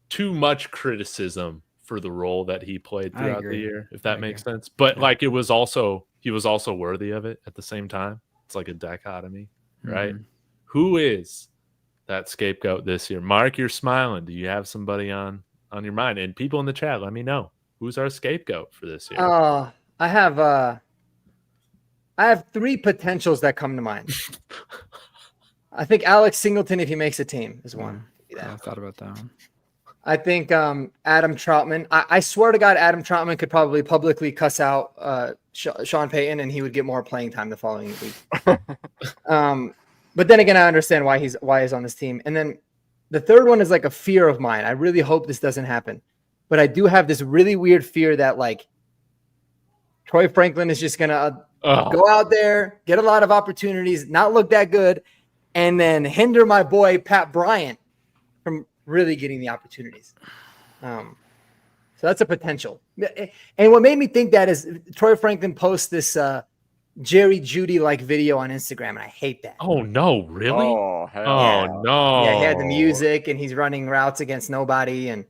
C: too much criticism for the role that he played throughout the year, if that makes sense. But like he was also worthy of it at the same time. It's like a dichotomy, right? Mm-hmm. Who is that scapegoat this year? Mark, you're smiling. Do you have somebody on your mind? And people in the chat, let me know. Who's our scapegoat for this year?
D: I have three potentials that come to mind. I think Alex Singleton, if he makes a team, is one.
E: I thought about that one.
D: I think Adam Troutman. I swear to God, Adam Troutman could probably publicly cuss out Sean Payton, and he would get more playing time the following week. But then again, I understand why he's on this team. And then the third one is like a fear of mine. I really hope this doesn't happen, but I do have this really weird fear that like Troy Franklin is just gonna go out there, get a lot of opportunities, not look that good, and then hinder my boy Pat Bryant from really getting the opportunities. So that's a potential. And what made me think that is Troy Franklin posts this Jerry Judy like video on Instagram, and I hate that.
C: Oh no, really?
A: Oh,
C: no.
D: Yeah, he had the music and he's running routes against nobody, and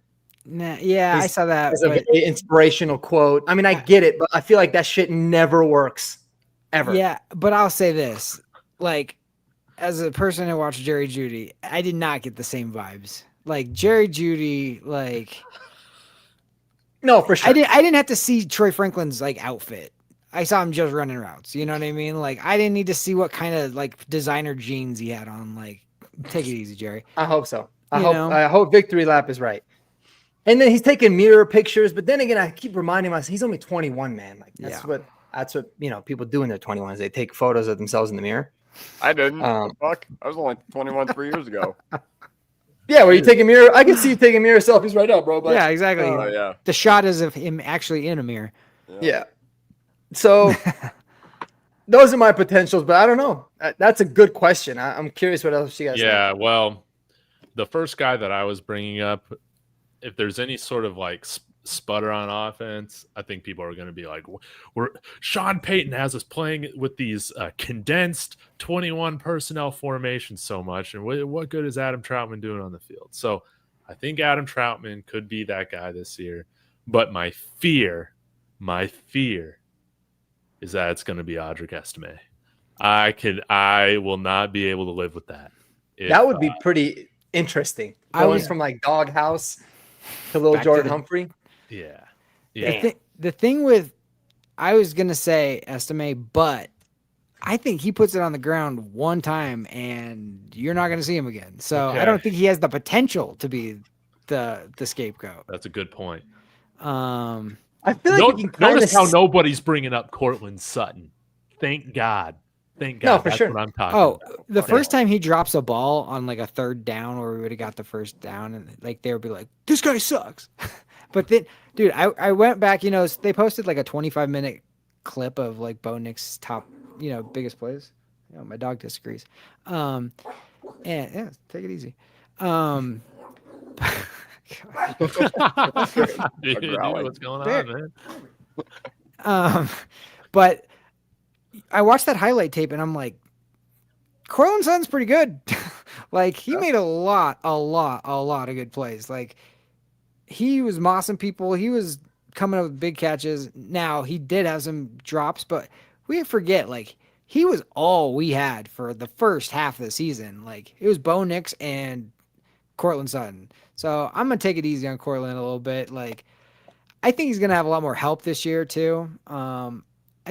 E: I saw that.
D: It's a very inspirational quote. I mean, I get it, but I feel like that shit never works ever.
E: Yeah, but I'll say this. Like, as a person who watched Jerry Judy, I did not get the same vibes. Like Jerry Judy, like
D: no, for sure.
E: I didn't have to see Troy Franklin's like outfit. I saw him just running routes. You know what I mean? Like I didn't need to see what kind of like designer jeans he had on. Like, take it easy, Jerry.
D: I hope so. I hope Victory Lap is right. And then he's taking mirror pictures, but then again, I keep reminding myself he's only 21, man. Like that's what people do in their 21s. They take photos of themselves in the mirror.
A: I didn't. Fuck. I was only 21 3 years ago.
D: Yeah, where you take a mirror. I can see you taking mirror selfies right now, bro. But,
E: yeah, exactly.
A: Yeah.
E: The shot is of him actually in a mirror.
D: Yeah. So those are my potentials, but I don't know. That's a good question. I'm curious what else you guys think.
C: Well, the first guy that I was bringing up, if there's any sort of like sputter on offense, I think people are going to be like, Sean Payton has us playing with these condensed 21 personnel formations so much, and what good is Adam Troutman doing on the field? So I think Adam Troutman could be that guy this year, but my fear is that it's going to be Audric Estime. I will not be able to live with that.
D: That would be pretty interesting. Going from like Doghouse to Lil Jordan Humphrey.
C: Yeah.
E: The thing with, I was going to say Estime, but I think he puts it on the ground one time and you're not going to see him again. So I don't think he has the potential to be the scapegoat.
C: That's a good point.
D: I feel like you can
C: notice how nobody's bringing up Cortland Sutton. Thank God.
D: No, for
C: That's
D: sure.
C: what I'm talking about.
E: The first time he drops a ball on like a third down where we would have got the first down, and like they would be like, this guy sucks. But then, dude, I went back, they posted like a 25-minute clip of like Bo Nix's top, biggest plays. My dog disagrees. And yeah, take it easy.
C: Dude, what's going on, man?
E: But I watched that highlight tape and I'm like, Cortland Sutton's pretty good. Like he made a lot of good plays. Like he was mossing people. He was coming up with big catches. Now, he did have some drops, but we forget, like, he was all we had for the first half of the season. Like, it was Bo Nix and Cortland Sutton. So I'm going to take it easy on Cortland a little bit. Like, I think he's going to have a lot more help this year, too. I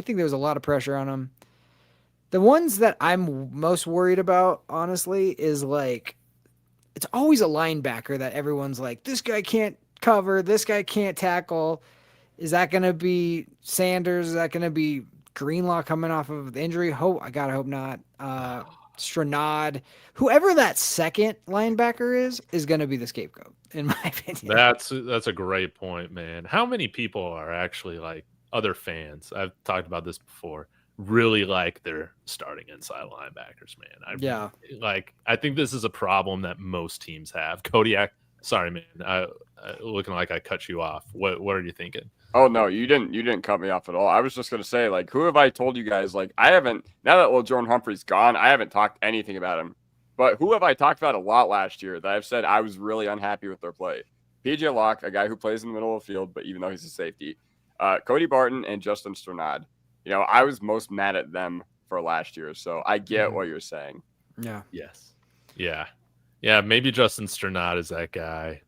E: think there was a lot of pressure on him. The ones that I'm most worried about, honestly, is, like, it's always a linebacker that everyone's like, this guy can't cover, this guy can't tackle. Is that going to be Sanders? Is that going to be Greenlaw coming off of the injury? I gotta hope not. Stranad, whoever that second linebacker is going to be the scapegoat, in my opinion.
C: That's a great point, man. How many people are actually, like, other fans, I've talked about this before, really like their starting inside linebackers, man? I think this is a problem that most teams have. Kodiak, sorry, man, looking like I cut you off. What are you thinking?
A: Oh no, you didn't cut me off at all. I was just gonna say, like, who have I told you guys? Like, I haven't, now that Jordan Humphrey's gone, I haven't talked anything about him. But who have I talked about a lot last year that I've said I was really unhappy with their play? PJ Locke, a guy who plays in the middle of the field, but even though he's a safety, Cody Barton and Justin Strnad. You know, I was most mad at them for last year, so I get what you're saying.
E: Yeah.
C: Yes. Yeah. Maybe Justin Strnad is that guy.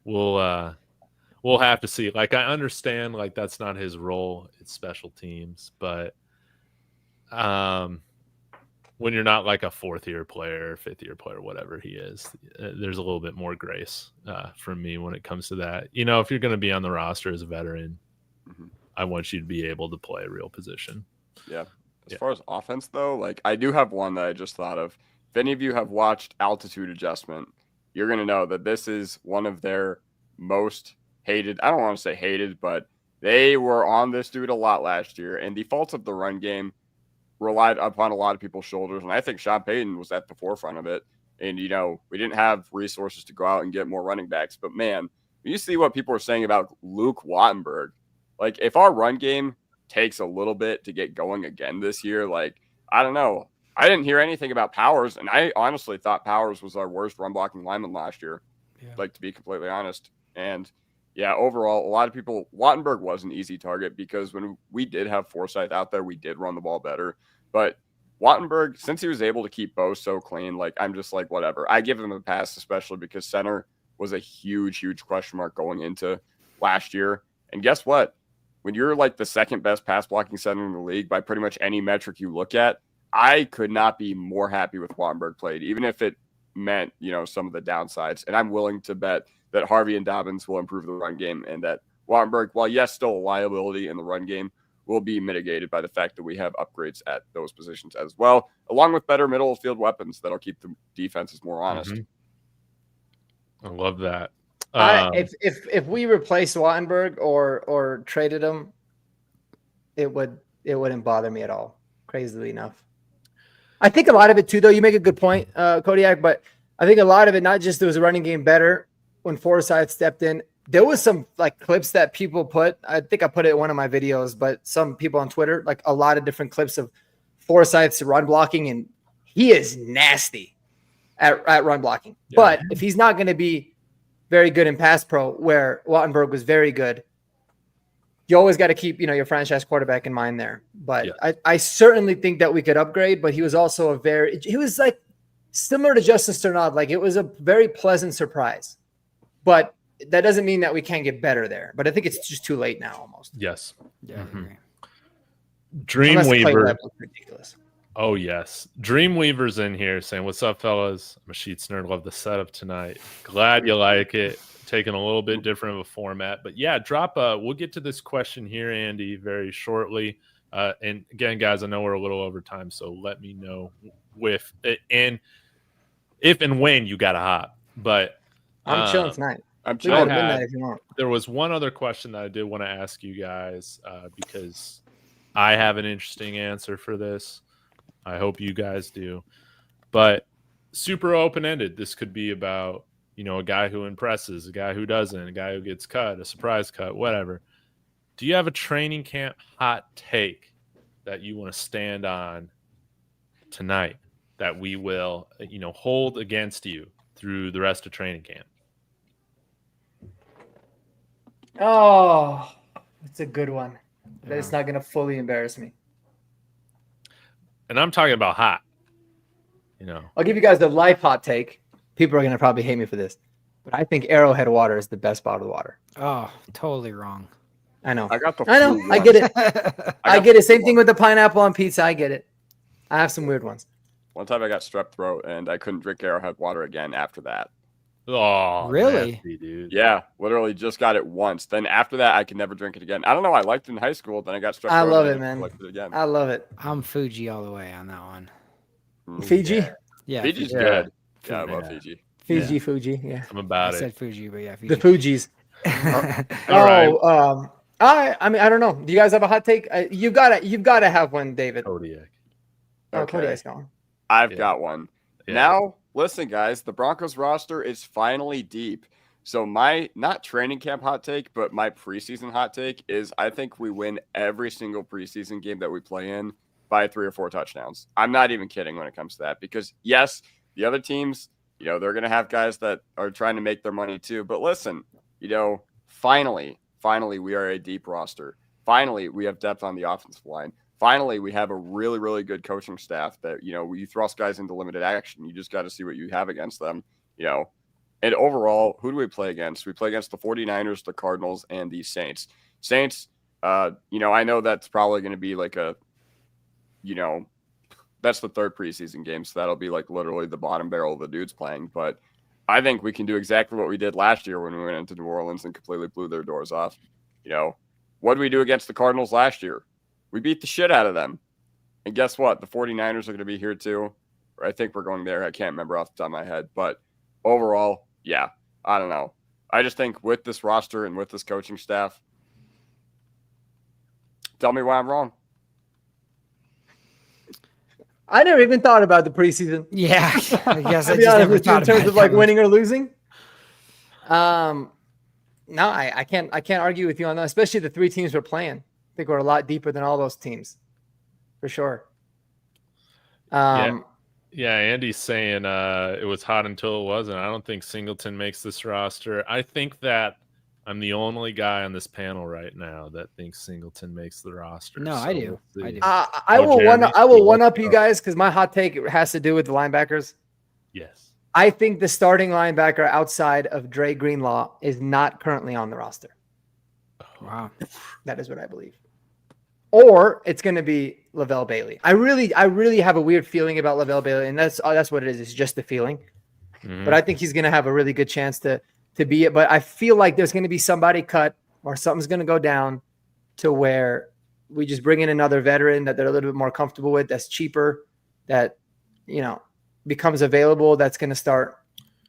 C: We'll have to see. Like, I understand, like, that's not his role. It's special teams, but when you're not like a 4th-year player, 5th-year player, whatever he is, there's a little bit more grace for me when it comes to that. You know, if you're going to be on the roster as a veteran, I want you to be able to play a real position.
A: Yeah. As far as offense, though, like, I do have one that I just thought of. If any of you have watched Altitude Adjustment, you're going to know that this is one of their most hated. I don't want to say hated, but they were on this dude a lot last year, and the faults of the run game relied upon a lot of people's shoulders, and I think Sean Payton was at the forefront of it. And, you know, we didn't have resources to go out and get more running backs, but, man, you see what people are saying about Luke Wattenberg. Like, if our run game takes a little bit to get going again this year, like, I don't know. I didn't hear anything about Powers, and I honestly thought Powers was our worst run-blocking lineman last year, like, to be completely honest. And, yeah, overall, a lot of people – Wattenberg was an easy target because when we did have Forsythe out there, we did run the ball better. But Wattenberg, since he was able to keep Bo so clean, like, I'm just like, whatever. I give him a pass, especially because center was a huge, huge question mark going into last year. And guess what? When you're like the second best pass blocking center in the league by pretty much any metric you look at, I could not be more happy with Wattenberg played, even if it meant, you know, some of the downsides. And I'm willing to bet that Harvey and Dobbins will improve the run game and that Wattenberg, while yes, still a liability in the run game, will be mitigated by the fact that we have upgrades at those positions as well, along with better middle of field weapons that'll keep the defenses more honest.
C: I love that.
D: If we replaced Wattenberg or traded him, it wouldn't bother me at all. Crazily enough, I think a lot of it too, though. You make a good point, Kodiak, but I think a lot of it, not just there was a running game better when Forsythe stepped in. There was some like clips that people put. I think I put it in one of my videos, but some people on Twitter, like a lot of different clips of Forsythe's run blocking, and he is nasty at run blocking. Yeah. But if he's not going to be very good in pass pro, where Wattenberg was very good, you always got to keep, you know, your franchise quarterback in mind there. But yeah. I certainly think that we could upgrade, but he was also he was like similar to Justin Strnad. Like, it was a very pleasant surprise, but that doesn't mean that we can't get better there. But I think it's just too late now almost.
C: Yes.
E: Yeah. Mm-hmm.
C: Dreamweaver. Ridiculous. Oh, yes. Dreamweaver's in here saying, what's up, fellas? I'm a Sheets nerd. Love the setup tonight. Glad you like it. Taking a little bit different of a format. But, yeah, we'll get to this question here, Andy, very shortly. And, again, guys, I know we're a little over time, so let me know if and when you got to hop. But
D: I'm chilling tonight.
A: I'm chilling
D: midnight if you want.
C: There was one other question that I did want to ask you guys because I have an interesting answer for this. I hope you guys do. But super open-ended. This could be about, you know, a guy who impresses, a guy who doesn't, a guy who gets cut, a surprise cut, whatever. Do you have a training camp hot take that you want to stand on tonight that we will, you know, hold against you through the rest of training camp?
D: Oh, It's a good one. That it's not going to fully embarrass me.
C: And I'm talking about hot. You know,
D: I'll give you guys the life hot take. People are going to probably hate me for this, but I think Arrowhead water is the best bottled water.
E: Oh, totally wrong.
D: I know.
A: I got the
D: I know.
A: flu
D: I
A: one.
D: get it. I get it. Same thing with the pineapple on pizza. I get it. I have some weird ones.
A: One time I got strep throat and I couldn't drink Arrowhead water again after that.
C: oh,
E: Really?
C: nasty, dude.
A: Yeah, literally just got it once. Then after that, I could never drink it again. I don't know. I liked it in high school. Then I got strep throat.
D: I love
A: and
D: it, man.
A: Liked it again.
D: I love it.
E: I'm Fuji all the way on that one.
D: Fiji?
E: Yeah,
A: Fiji's
E: Fuji.
A: good. Yeah, I love
C: Yeah.
A: Fiji.
D: Fiji, Fuji. Yeah.
C: I'm
E: I
C: about
E: said
C: it.
E: Fuji, but yeah,
D: The
E: Fuji.
D: Fujis.
C: All right.
D: I mean, I don't know. Do you guys have a hot take? You've got to have one, David.
C: Kodiak.
D: Oh,
A: Okay.
D: Kodiak's gone.
A: I've
C: Yeah.
A: got one.
C: Yeah.
A: Now, listen, guys, the Broncos roster is finally deep. So my not training camp hot take, but my preseason hot take is I think we win every single preseason game that we play in by 3 or 4 touchdowns. I'm not even kidding when it comes to that because yes, the other teams, they're going to have guys that are trying to make their money too. But listen, finally, we are a deep roster. Finally, we have depth on the offensive line. Finally, we have a really, really good coaching staff that, you thrust guys into limited action. You just got to see what you have against them, And overall, who do we play against? We play against the 49ers, the Cardinals, and the Saints. Saints, I know that's probably going to be like that's the 3rd preseason game. So that'll be like literally the bottom barrel of the dudes playing. But I think we can do exactly what we did last year when we went into New Orleans and completely blew their doors off. What did we do against the Cardinals last year? We beat the shit out of them. And guess what? The 49ers are going to be here too. Or I think we're going there. I can't remember off the top of my head. But overall, yeah, I don't know. I just think with this roster and with this coaching staff, tell me why I'm wrong.
D: I never even thought about the preseason.
E: Yeah, I guess I
D: To be
E: just
D: honest
E: never
D: with you, in
E: thought
D: terms
E: about
D: of
E: it
D: like
E: that
D: winning or losing. No, I can't argue with you on that, especially the 3 teams we're playing. I think we're a lot deeper than all those teams, for sure.
C: Yeah, Andy's saying it was hot until it wasn't. I don't think Singleton makes this roster. I think that I'm the only guy on this panel right now that thinks Singleton makes the roster.
E: No, I do.
C: we'll
E: I
C: see.
E: do.
D: I
C: Oh,
D: will
C: Jeremy,
D: I will
C: you
D: one
C: let
D: up you
C: go.
D: guys because my hot take has to do with the linebackers.
C: Yes.
D: I think the starting linebacker outside of Dre Greenlaw is not currently on the roster.
E: Wow.
D: That is what I believe. Or it's going to be Lavelle Bailey. I really have a weird feeling about Lavelle Bailey, and that's what it is. It's just a feeling.
C: Mhm.
D: But I think he's going to have a really good chance to be it. But I feel like there's going to be somebody cut or something's going to go down to where we just bring in another veteran that they're a little bit more comfortable with, that's cheaper, that, becomes available, that's going to start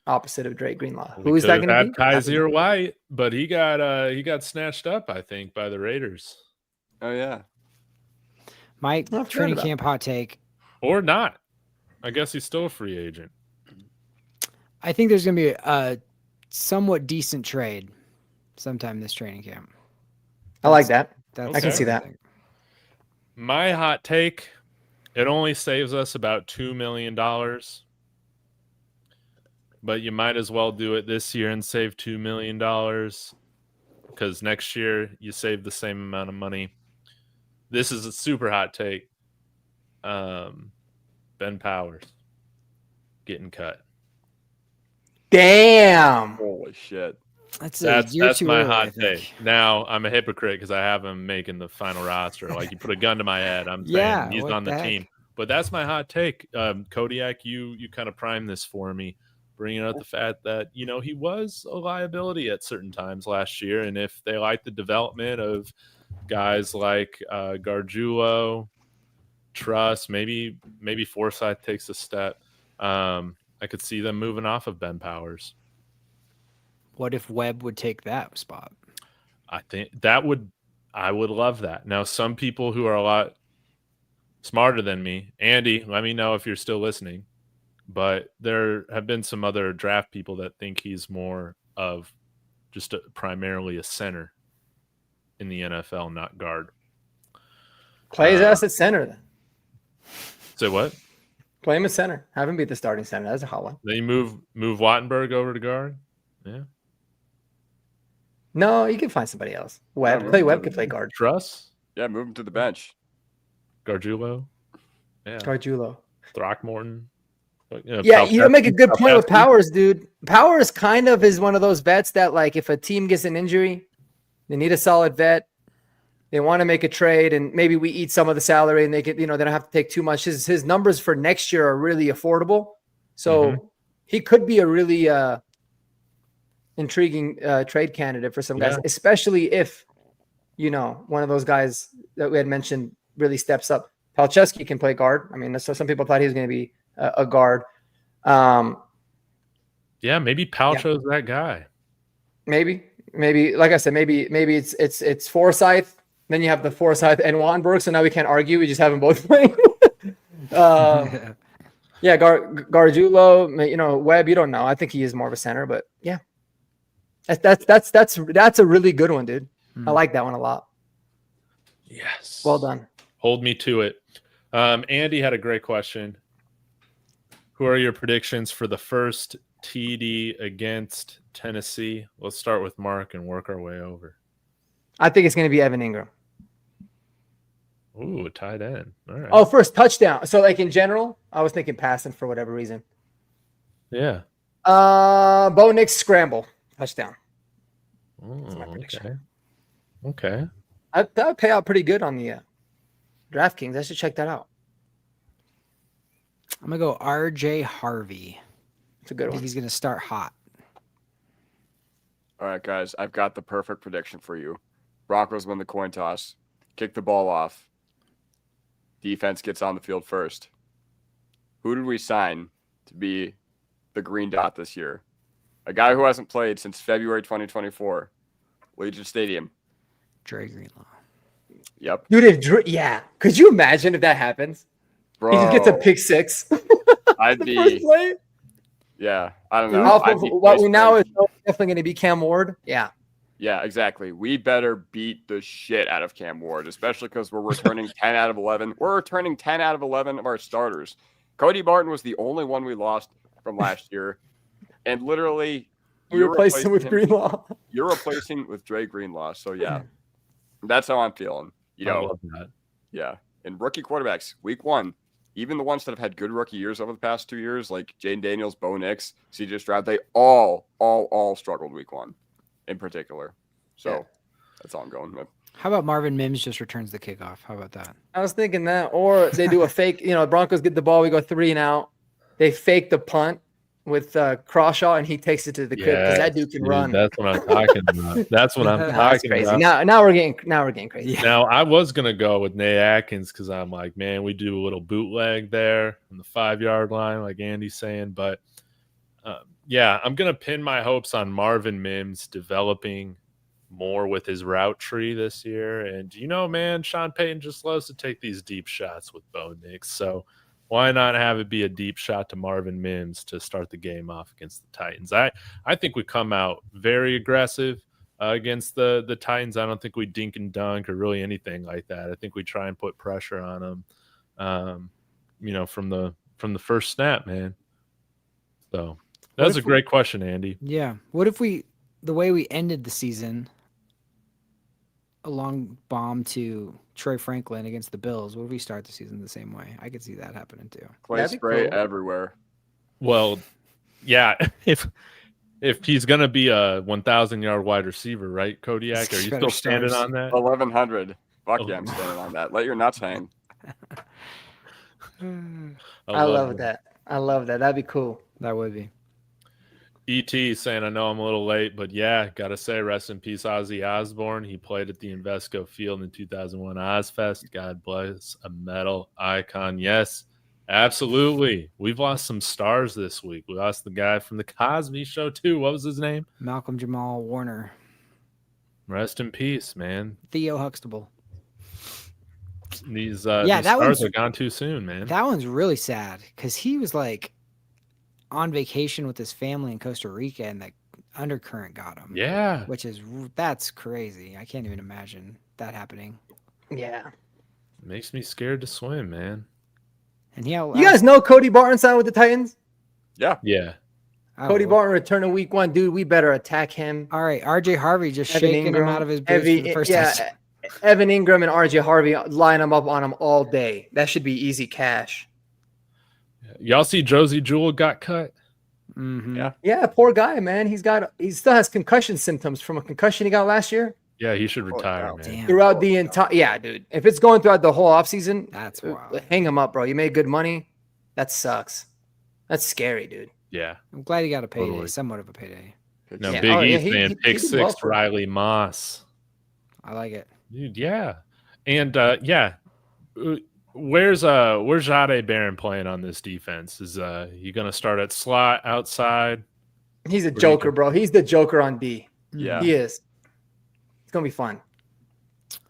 D: opposite of Dre Greenlaw.
C: We
D: Who is that going to be?
C: Kaiser White, but he got snatched up, I think, by the Raiders.
A: Oh, yeah.
E: My
D: I've heard
E: training
D: about
E: camp hot take.
C: Or not. I guess he's still a free agent.
E: I think there's going to be a somewhat decent trade sometime this training camp.
D: I like that.
E: That's
D: I can
C: Okay.
D: see
E: what
D: that.
E: think.
C: My hot take, it only saves us about $2 million. But you might as well do it this year and save $2 million because next year you save the same amount of money. This is a super hot take. Ben Powers getting cut.
D: Damn.
A: Holy shit.
E: That's
C: That's
E: too
C: my
E: early, I
C: hot
E: think.
C: take. Now I'm a hypocrite because I have him making the final roster. Like you put a gun to my head. I'm saying
E: Yeah,
C: he's
E: what
C: on the
E: the heck?
C: team. But that's my hot take. Kodiak, you kind of primed this for me, bringing out the fact that he was a liability at certain times last year, and if they like the development of guys like Gargiulo, Truss, maybe Forsyth takes a step. I could see them moving off of Ben Powers.
E: What if Webb would take that spot?
C: I think I would love that. Now, some people who are a lot smarter than me, Andy, let me know if you're still listening, but there have been some other draft people that think he's more of just primarily a center in the NFL, not guard.
D: Play his ass at center then.
C: Say what?
D: Play him at center. Have him be the starting center. That's a hot one.
C: Then you move Wattenberg over to guard? Yeah.
D: No, you can find somebody else. Webb.
A: Yeah,
D: Clay Webb could play guard.
C: Truss,
A: Yeah, move him to the bench.
C: Gargiulo, yeah,
D: Gargiulo.
C: Throckmorton.
D: Yeah, you make a good point with
C: Palpatski.
D: Powers, dude. Powers kind of is one of those vets that, like, if a team gets an injury, they need a solid vet. They want to make a trade, and maybe we eat some of the salary, and they get, they don't have to take too much. His numbers for next year are really affordable, so he could be a really intriguing trade candidate for some guys, especially if one of those guys that we had mentioned really steps up. Palczewski can play guard. I mean, so some people thought he was going to be a guard.
C: Yeah, maybe Palcho's that guy.
D: Maybe, like I said, maybe it's Forsythe. Then you have the Forsythe and Wanberg. So now we can't argue. We just have them both playing. Yeah, Gargiulo. Webb. You don't know. I think he is more of a center, but yeah, that's a really good one, dude. I like that one a lot.
C: Yes.
D: Well done.
C: Hold me to it. Andy had a great question. Who are your predictions for the first TD against Tennessee? Let's start with Mark and work our way over.
D: I think it's going to be Evan Ingram.
C: Ooh, a tight end. All right.
D: Oh, first touchdown. So, like, in general, I was thinking passing for whatever reason.
C: Yeah.
D: Bo Nix scramble touchdown.
C: That's
D: my prediction.
C: Okay.
D: That would pay out pretty good on the DraftKings. I should check that out.
E: I'm going to go RJ Harvey.
D: It's a good
E: I
D: one.
E: think he's going to start hot.
A: All right, guys, I've got the perfect prediction for you. Broncos win the coin toss, kick the ball off. Defense gets on the field first. Who did we sign to be the green dot this year? A guy who hasn't played since February 2024. Legion Stadium.
E: Dre Greenlaw.
A: Yep.
D: Dude, could you imagine if that happens?
A: Bro,
D: He just gets a pick six.
A: I'd
D: First
A: be,
D: play?
A: yeah, I don't know.
D: Off
A: I'd
D: of
A: be
D: what we now is
A: pissed.
D: definitely going to be Cam Ward. Yeah.
A: Yeah, exactly. We better beat the shit out of Cam Ward, especially because we're returning 10 out of 11. We're returning 10 out of 11 of our starters. Cody Barton was the only one we lost from last year. And literally,
D: We replaced him with Greenlaw.
A: You're replacing with Dre Greenlaw. So, yeah, that's how I'm feeling.
C: I love that.
A: Yeah. And rookie quarterbacks, week one, even the ones that have had good rookie years over the past 2 years, like Jaden Daniels, Bo Nix, CJ Stroud, they all struggled week one in particular. So that's all I'm going with.
E: How about Marvin Mims just returns the kickoff? How about that?
D: I was thinking that. Or they do a fake, Broncos get the ball, we go 3 and out. They fake the punt with Crawshaw, and he takes it to the crib because that dude can run.
C: That's what I'm talking about. That's what I'm talking
D: crazy.
C: about.
D: Now we're getting crazy.
C: Now, I was going to go with Nate Atkins because I'm like, man, we do a little bootleg there on the 5-yard line, like Andy's saying. But, I'm going to pin my hopes on Marvin Mims developing more with his route tree this year. And, man, Sean Payton just loves to take these deep shots with Bo Nix. So why not have it be a deep shot to Marvin Mims to start the game off against the Titans? I think we come out very aggressive against the Titans. I don't think we dink and dunk or really anything like that. I think we try and put pressure on them, from the first snap, man. So that was a great question, Andy.
E: Yeah. What if the way we ended the season, a long bomb to Troy Franklin against the Bills, what if we start the season the same way? I could see that happening too.
A: Play spray everywhere.
C: Well, yeah, if he's going to be a 1,000-yard wide receiver, right, Kodiak? Are you still standing on that?
A: 1,100. Fuck yeah, I'm standing on that. Let your nuts hang.
D: I love that. I love that. That'd be cool.
E: That would be.
C: ET saying, I know I'm a little late, but yeah, got to say, rest in peace, Ozzy Osbourne. He played at the Invesco Field in 2001 Ozfest. God bless, a metal icon. Yes, absolutely. We've lost some stars this week. We lost the guy from the Cosby Show, too. What was his name?
E: Malcolm Jamal Warner.
C: Rest in peace, man.
E: Theo Huxtable.
C: These
E: that
C: stars are gone too soon, man.
E: That one's really sad because he was like on vacation with his family in Costa Rica and the undercurrent got him.
C: Yeah.
E: That's crazy. I can't even imagine that happening.
D: Yeah.
C: Makes me scared to swim, man.
E: And
D: you guys know Cody Barton signed with the Titans?
A: Yeah.
C: Yeah.
D: Cody Barton return in week 1, dude. We better attack him.
E: All right, RJ Harvey just
D: Evan
E: shaking
D: Ingram,
E: him out of his boots for the first time.
D: Evan Ingram and RJ Harvey line them up on him all day. That should be easy cash.
C: Y'all see Josie Jewell got cut?
E: Mm-hmm.
D: Yeah, poor guy, man. He still has concussion symptoms from a concussion he got last year.
C: Yeah, he should retire, man.
E: Damn.
D: Throughout the entire, dude. If it's going throughout the whole offseason,
E: That's wild.
D: hang him up, bro. You made good money. That sucks. That's scary, dude.
C: Yeah.
E: I'm glad he got a payday,
C: Totally.
E: somewhat of a payday.
C: No,
D: Yeah.
C: Big
D: Oh, yeah,
C: E's saying
D: he
C: pick
D: did
C: 6,
D: well for-
C: Riley Moss.
E: I like it.
C: Dude, yeah. And where's Jade Barron playing on this defense? Is he gonna start at slot, outside?
D: He's a
C: do you
D: joker,
C: think?
D: bro. He's the joker on D.
A: Yeah.
D: He is. It's gonna be fun.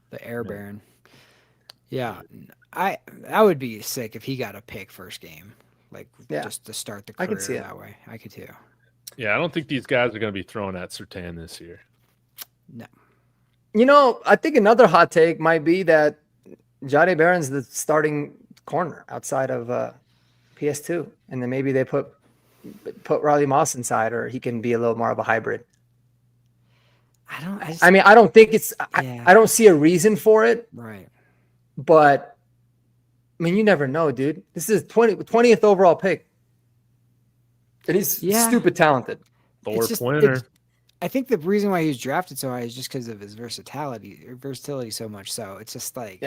E: The Air Baron. Yeah, that would be sick if he got a pick first game, like just to start the career
D: I could see it.
E: that way. I could too.
C: Yeah, I don't think these guys are gonna be throwing at Surtain this year.
E: No.
D: You know, I think another hot take might be that Jade Barron's the starting corner outside of PS2, and then maybe they put Riley Moss inside, or he can be a little more of a hybrid. I mean, I don't think it's.
E: Yeah.
D: I don't see a reason for it,
E: Right.
D: but I mean, you never know, dude. This is 20th overall pick, and he's stupid talented.
C: Thor
E: just-
C: Pointer.
E: I think the reason why he was drafted so high is just because of his versatility so much. So it's just like,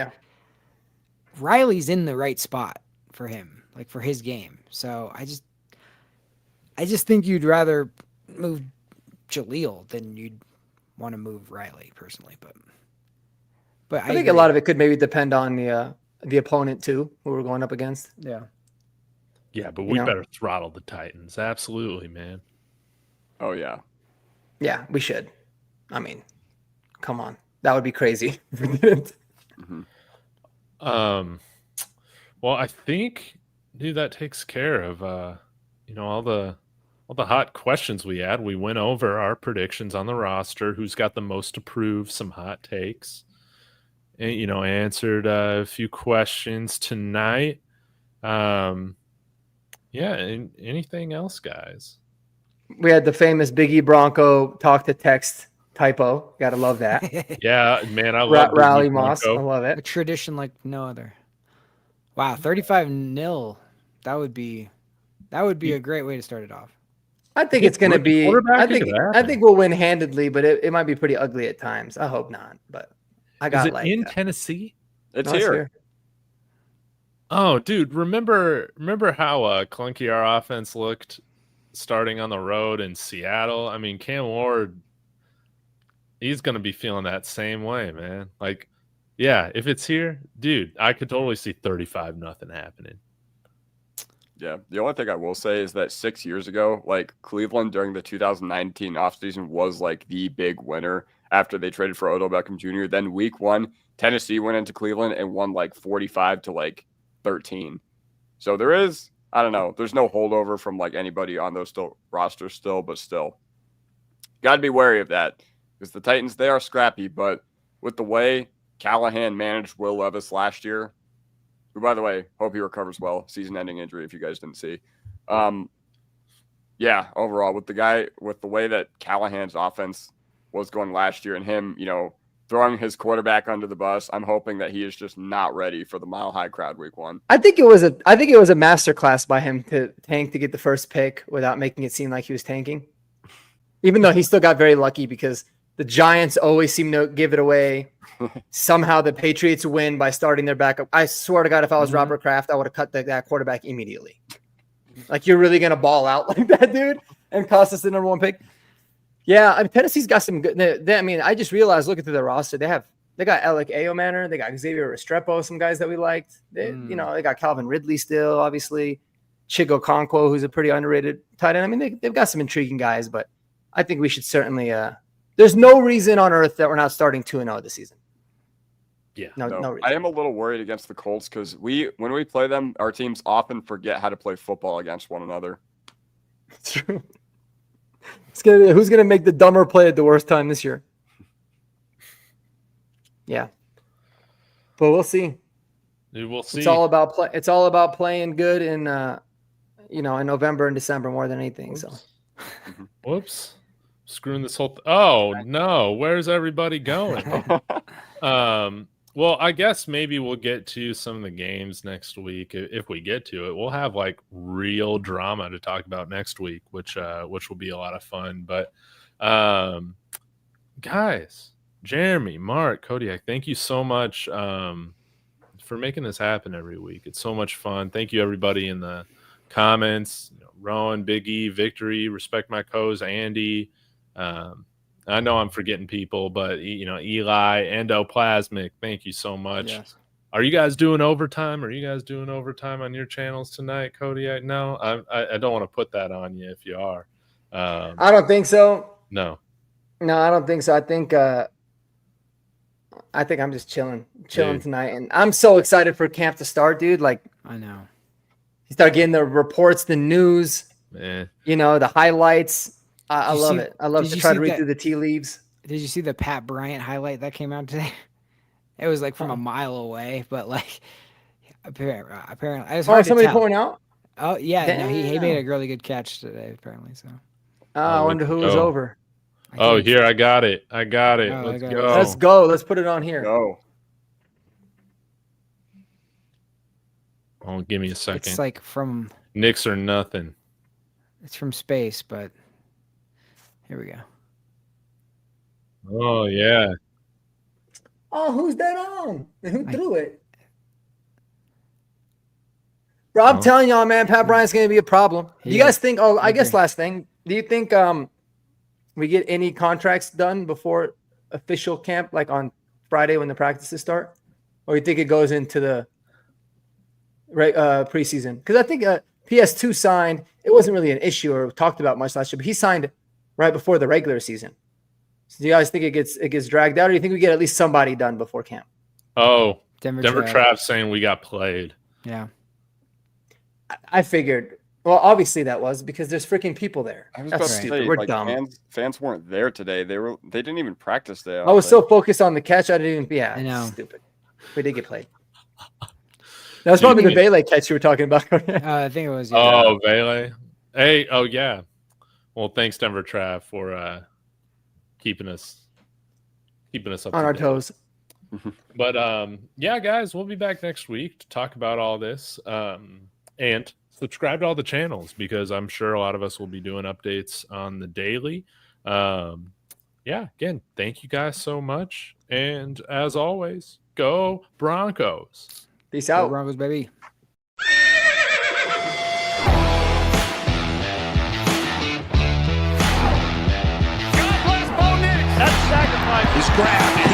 E: Riley's in the right spot for him, like for his game. So I just think you'd rather move Jaleel than you'd want to move Riley personally. But
D: I think a lot of it could maybe depend on the opponent too, who we're going up against.
E: Yeah.
C: Yeah, but we better throttle the Titans. Absolutely, man.
A: Oh yeah.
D: Yeah, we should. I mean, come on. That would be crazy if we didn't.
C: Well, I think, dude, that takes care of all the hot questions we had. We went over our predictions on the roster, who's got the most to prove, some hot takes, and answered a few questions tonight. Anything else, guys?
D: We had the famous Biggie Bronco talk to text typo. Gotta love that.
C: Yeah, man, I love
D: Riley
C: Biggie
D: Moss. I
C: Bronco.
D: love
E: A
D: it.
E: tradition like no other. Wow, 35-0. That would be a great way to start it off.
D: I think it's gonna be.
C: quarterback?
D: I think
C: Look at that,
D: I
C: man.
D: think we'll win handedly, but it might be pretty ugly at times. I hope not. But I
C: Is
D: got
C: it
D: like
C: in
D: that.
C: Tennessee?
A: It's
D: No,
A: here.
C: Oh, dude, remember how clunky our offense looked starting on the road in Seattle? I mean, Cam Ward, he's going to be feeling that same way, man. Like, yeah, if it's here, dude, I could totally see 35-0 happening.
A: Yeah. The only thing I will say is that 6 years ago, like Cleveland during the 2019 offseason was like the big winner after they traded for Odell Beckham Jr. Then week 1, Tennessee went into Cleveland and won like 45 to like 13. So there is, I don't know, there's no holdover from like anybody on those rosters still, but still. Got to be wary of that because the Titans, they are scrappy, but with the way Callahan managed Will Levis last year, who, by the way, hope he recovers well, season-ending injury if you guys didn't see. Yeah, overall, with the way that Callahan's offense was going last year and him, throwing his quarterback under the bus, I'm hoping that he is just not ready for the Mile High crowd week 1.
D: I think it was a masterclass by him to tank to get the first pick without making it seem like he was tanking. Even though he still got very lucky because the Giants always seem to give it away. Somehow the Patriots win by starting their backup. I swear to God, if I was Robert Kraft, I would have cut that quarterback immediately. Like, you're really going to ball out like that, dude, and cost us the number 1 pick? Yeah, I mean, Tennessee's got some good. I just realized looking through their roster, they got Alec Ayomanor, they got Xavier Restrepo, some guys that we liked. They got Calvin Ridley still, obviously, Chigo Okonkwo, who's a pretty underrated tight end. I mean, they've got some intriguing guys, but I think we should certainly. There's no reason on earth that we're not starting 2-0 this season.
C: Yeah,
D: no reason.
A: I am a little worried against the Colts because when we play them, our teams often forget how to play football against one another.
D: It's true. Who's gonna make the dumber play at the worst time this year? Yeah, but we'll see.
C: Dude, we'll see.
D: It's all about play. It's all about playing good in in November and December more than anything. So
C: Whoops. Screwing this whole oh no, where's everybody going? Well, I guess maybe we'll get to some of the games next week if we get to it. We'll have like real drama to talk about next week, which will be a lot of fun. But guys, Jeremy, Mark, Kodiak, thank you so much for making this happen every week. It's so much fun. Thank you everybody in the comments. Rowan, Big E, Victory, Respect My Co's, Andy. I know I'm forgetting people, but Eli, Endoplasmic, thank you so much. Yes. Are you guys doing overtime? Are you guys doing overtime on your channels tonight, Kodiak? No, I don't want to put that on you if you are.
D: I don't think so.
C: No,
D: I don't think so. I think I'm just chilling tonight, and I'm so excited for camp to start, dude. Like,
E: I know.
D: You start getting the reports, the news, the highlights. I love it. I love to try to read through the tea leaves.
E: Did you see the Pat Bryant highlight that came out today? It was like from a mile away, but like apparently, it was hard
D: somebody
E: to tell.
D: pulling out.
E: Oh yeah, no, he made a really good catch today, apparently. So.
D: I wonder who was over.
C: Here I got it. Let's go.
D: Let's go. Let's put it on here.
A: Go.
C: Oh, give me a second.
E: It's like from
C: Knicks or nothing.
E: It's from space, but here we go.
C: Oh yeah.
D: Oh, who's that on? Who threw it? Bro, I'm telling y'all, man, Pat Bryant's going to be a problem. Do you guys think? Oh, I guess last thing. Do you think we get any contracts done before official camp, like on Friday when the practices start, or you think it goes into the preseason? Because I think PS2 signed. It wasn't really an issue or talked about much last year, but he signed right before the regular season. So do you guys think it gets dragged out, or do you think we get at least somebody done before camp?
C: Oh, Denver Trav saying we got played.
E: Yeah.
D: I figured. Well, obviously that was because there's freaking people there.
A: I was about to say,
D: we're dumb.
A: Fans weren't there today. They didn't even practice there.
D: I was so focused on the catch, I didn't even. Yeah,
E: I know.
D: Stupid. We did get played. That was probably the Bailey catch you were talking about.
E: I think it was.
C: Yeah. Oh, Bailey. Hey. Oh, yeah. Well, thanks, Denver Trav, for keeping us up
D: on our toes.
C: But yeah, guys, we'll be back next week to talk about all this. And subscribe to all the channels because I'm sure a lot of us will be doing updates on the daily. Yeah, again, thank you guys so much. And as always, go Broncos.
D: Peace out.
E: Go Broncos, baby.
B: That sacrifice is grabbed.